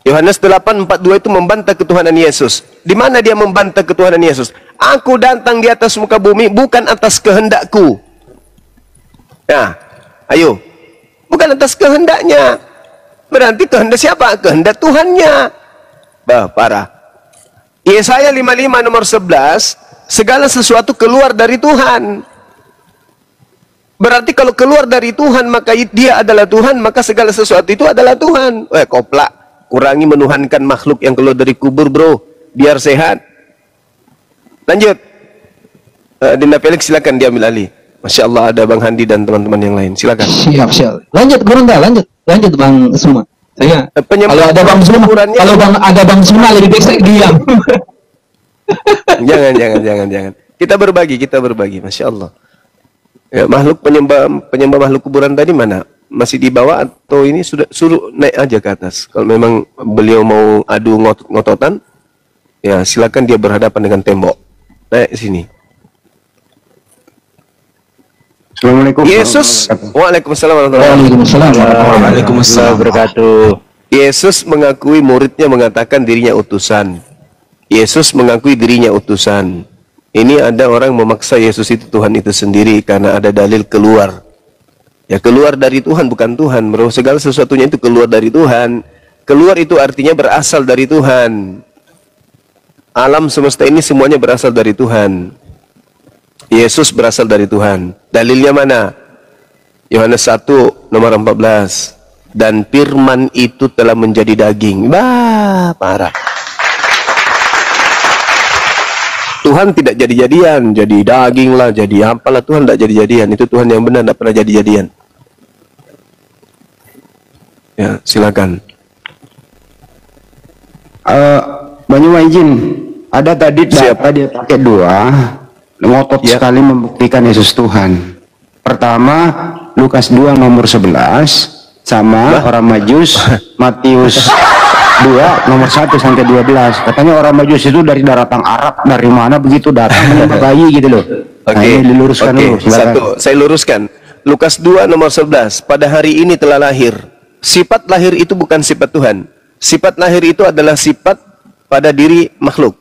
Yohanes 8:42 itu membantah ketuhanan Yesus. Di mana dia membantah ketuhanan Yesus? Aku datang di atas muka bumi bukan atas kehendakku. Nah, ayo, bukan atas kehendaknya. Berarti kehendak siapa? Kehendak Tuhannya. Bah, parah. Yesaya 55 nomor 11, segala sesuatu keluar dari Tuhan. Berarti kalau keluar dari Tuhan, maka dia adalah Tuhan, maka segala sesuatu itu adalah Tuhan. Koplak. Kurangi menuhankan makhluk yang keluar dari kubur, bro. Biar sehat. Lanjut. Dinda Felix silakan diambil alih. Masya Allah, ada Bang Handi dan teman-teman yang lain. Silakan. Siap. Lanjut, Gurunda, lanjut Bang Suma. Saya kalau ada Bang Suma, ada Bang Suma lebih baik saya diam. Jangan. Kita berbagi. Masya Allah. Ya, penyembah makhluk kuburan tadi mana? Masih di bawah atau ini sudah suruh naik aja ke atas? Kalau memang beliau mau adu ngotot-ngototan, ya silakan dia berhadapan dengan tembok. Naik sini. Assalamualaikum. Yesus, waalaikumsalam warahmatullahi wabarakatuh. Yesus mengakui muridnya mengatakan dirinya utusan. Yesus mengakui dirinya utusan. Ini ada orang memaksa Yesus itu Tuhan itu sendiri karena ada dalil keluar. Ya keluar dari Tuhan bukan Tuhan. Bro, segala sesuatunya itu keluar dari Tuhan. Keluar itu artinya berasal dari Tuhan. Alam semesta ini semuanya berasal dari Tuhan. Yesus berasal dari Tuhan. Dalilnya mana? Yohanes 1 nomor 14. Dan firman itu telah menjadi daging. Parah. Tuhan tidak jadi-jadian, jadi daging lah, jadi apalah. Tuhan tidak jadi-jadian. Itu Tuhan yang benar, tidak pernah jadi-jadian. Ya, silakan. Banyu izin, ada tadi data dia pakai dua, ngotot sekali membuktikan Yesus Tuhan. Pertama, Lukas 2 nomor 11, sama orang Majus, Matius 2 nomor 1 sampai 12. Katanya orang Majus itu dari daratan Arab, dari mana begitu datang menyembah bayi gitu loh. Oke. Nah, ini diluruskan dulu. Silakan. Satu, saya luruskan. Lukas 2 nomor 11. Pada hari ini telah lahir. Sifat lahir itu bukan sifat Tuhan. Sifat lahir itu adalah sifat pada diri makhluk.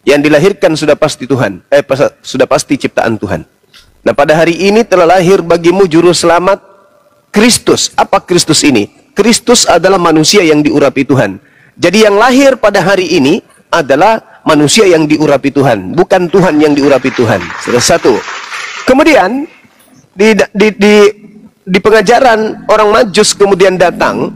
Yang dilahirkan sudah pasti Tuhan. Sudah pasti ciptaan Tuhan. Nah, pada hari ini telah lahir bagimu juru selamat Kristus. Apa Kristus ini? Kristus adalah manusia yang diurapi Tuhan. Jadi yang lahir pada hari ini adalah manusia yang diurapi Tuhan, bukan Tuhan yang diurapi Tuhan. Sudah satu. Kemudian di pengajaran orang Majus kemudian datang.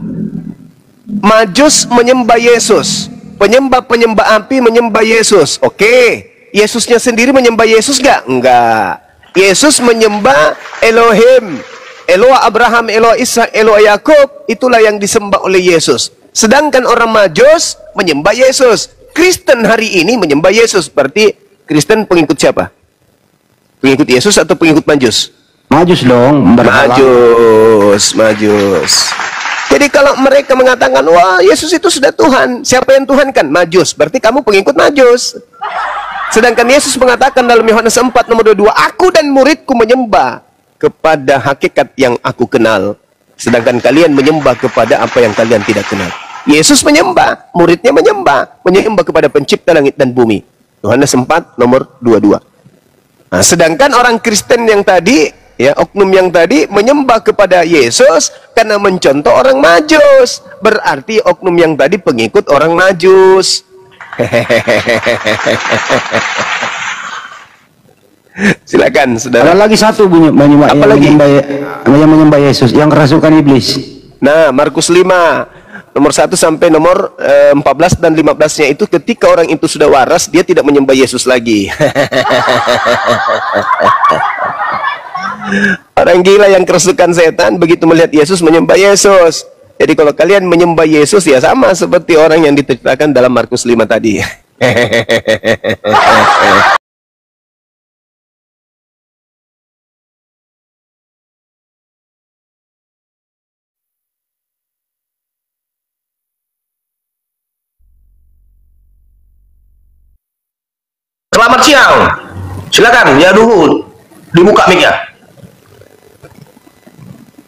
Majus menyembah Yesus. Penyembah api menyembah Yesus. Oke. Yesusnya sendiri menyembah Yesus enggak? Enggak. Yesus menyembah Elohim. Eloah Abraham, Eloah Ishak, Eloah Yakub, itulah yang disembah oleh Yesus. Sedangkan orang Majus menyembah Yesus. Kristen hari ini menyembah Yesus. Berarti Kristen pengikut siapa? Pengikut Yesus atau pengikut Majus? Majus dong. Majus. Jadi kalau mereka mengatakan, wah Yesus itu sudah Tuhan, siapa yang Tuhan kan? Majus. Berarti kamu pengikut Majus. Sedangkan Yesus mengatakan dalam Yohanes 4 nomor 22, aku dan muridku menyembah kepada hakikat yang aku kenal. Sedangkan kalian menyembah kepada apa yang kalian tidak kenal. Yesus menyembah, muridnya menyembah kepada pencipta langit dan bumi. Yohanes 4 nomor 22. Nah, sedangkan orang Kristen yang tadi, ya, oknum yang tadi menyembah kepada Yesus karena mencontoh orang Majus. Berarti oknum yang tadi pengikut orang Majus. Silakan, saudara. Ada lagi satu yang menyembah Yesus, yang kerasukan iblis. Nah, Markus 5 nomor 1 sampai nomor 14 dan 15-nya itu ketika orang itu sudah waras, dia tidak menyembah Yesus lagi. Orang gila yang kerasukan setan begitu melihat Yesus menyembah Yesus. Jadi kalau kalian menyembah Yesus ya sama seperti orang yang diceritakan dalam Markus 5 tadi. Selamat siang. Silakan ya dulu dibuka mic-nya.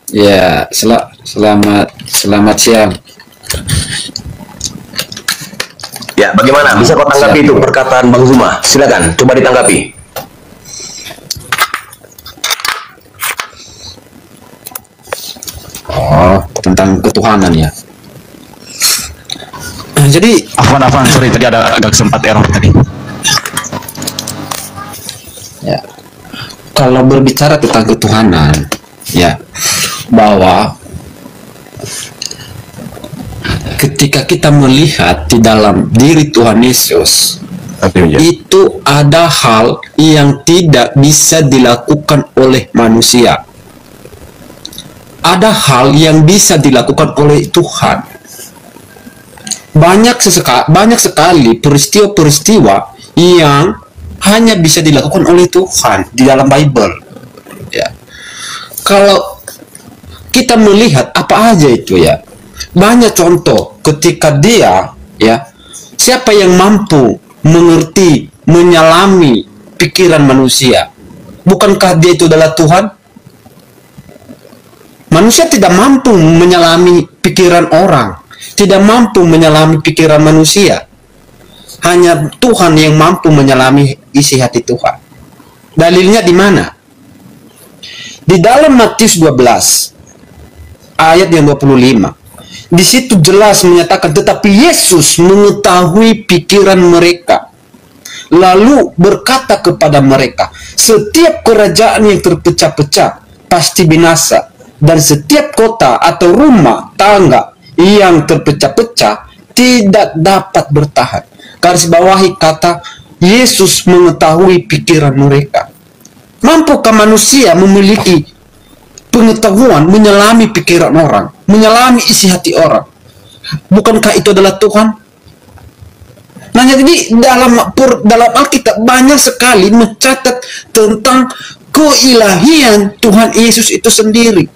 Ya, selamat siang. Ya, bagaimana? Bisa kau tanggapi itu perkataan Bang Zuma? Silakan, coba ditanggapi. Oh, tentang ketuhanan ya. Jadi, Afwan, sorry tadi ada agak sempat error tadi. Ya, kalau berbicara tentang ketuhanan, ya, bahwa ketika kita melihat di dalam diri Tuhan Yesus, itu ada hal yang tidak bisa dilakukan oleh manusia. Ada hal yang bisa dilakukan oleh Tuhan. Banyak sekali peristiwa-peristiwa yang hanya bisa dilakukan oleh Tuhan di dalam Bible. Ya. Kalau kita melihat apa aja itu ya, banyak contoh ketika dia, ya, siapa yang mampu mengerti, menyelami pikiran manusia? Bukankah dia itu adalah Tuhan? Manusia tidak mampu menyelami pikiran orang, tidak mampu menyelami pikiran manusia. Hanya Tuhan yang mampu menyelami isi hati Tuhan. Dalilnya di mana? Di dalam Matius 12 ayat yang 25. Di situ jelas menyatakan, tetapi Yesus mengetahui pikiran mereka, lalu berkata kepada mereka, setiap kerajaan yang terpecah-pecah pasti binasa, dan setiap kota atau rumah tangga yang terpecah-pecah tidak dapat bertahan. Garis bawahi kata Yesus mengetahui pikiran mereka. Mampukah manusia memiliki pengetahuan menyelami pikiran orang, menyelami isi hati orang? Bukankah itu adalah Tuhan? Nah, jadi dalam Alkitab banyak sekali mencatat tentang keilahian Tuhan Yesus itu sendiri.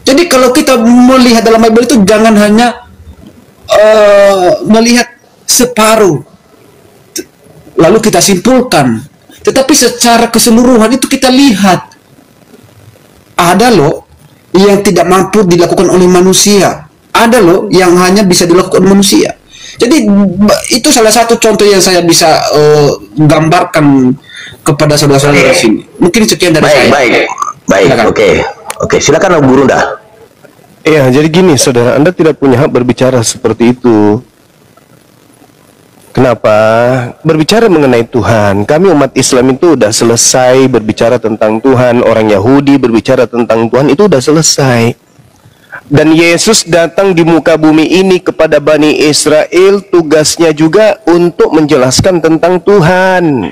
Jadi kalau kita melihat dalam Bible itu jangan hanya melihat separuh lalu kita simpulkan, tetapi secara keseluruhan itu kita lihat ada loh yang tidak mampu dilakukan oleh manusia, ada loh yang hanya bisa dilakukan manusia. Jadi itu salah satu contoh yang saya bisa gambarkan kepada saudara-saudara sini. Mungkin sekian dari saya. Baik, oke, silakan Guru dah. Iya, jadi gini saudara, Anda tidak punya hak berbicara seperti itu. Kenapa? Berbicara mengenai Tuhan, kami umat Islam itu udah selesai berbicara tentang Tuhan. Orang Yahudi berbicara tentang Tuhan itu udah selesai. Dan Yesus datang di muka bumi ini kepada Bani Israel, tugasnya juga untuk menjelaskan tentang Tuhan.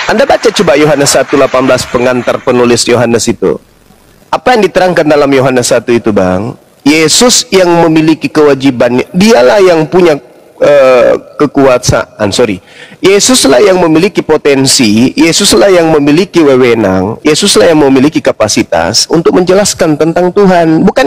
Anda baca coba Yohanes 1:18, pengantar penulis Yohanes itu. Apa yang diterangkan dalam Yohanes 1 itu, Bang? Yesus yang memiliki kewajiban, dialah yang punya kekuasaan, Yesuslah yang memiliki potensi, Yesuslah yang memiliki wewenang, Yesuslah yang memiliki kapasitas untuk menjelaskan tentang Tuhan, bukan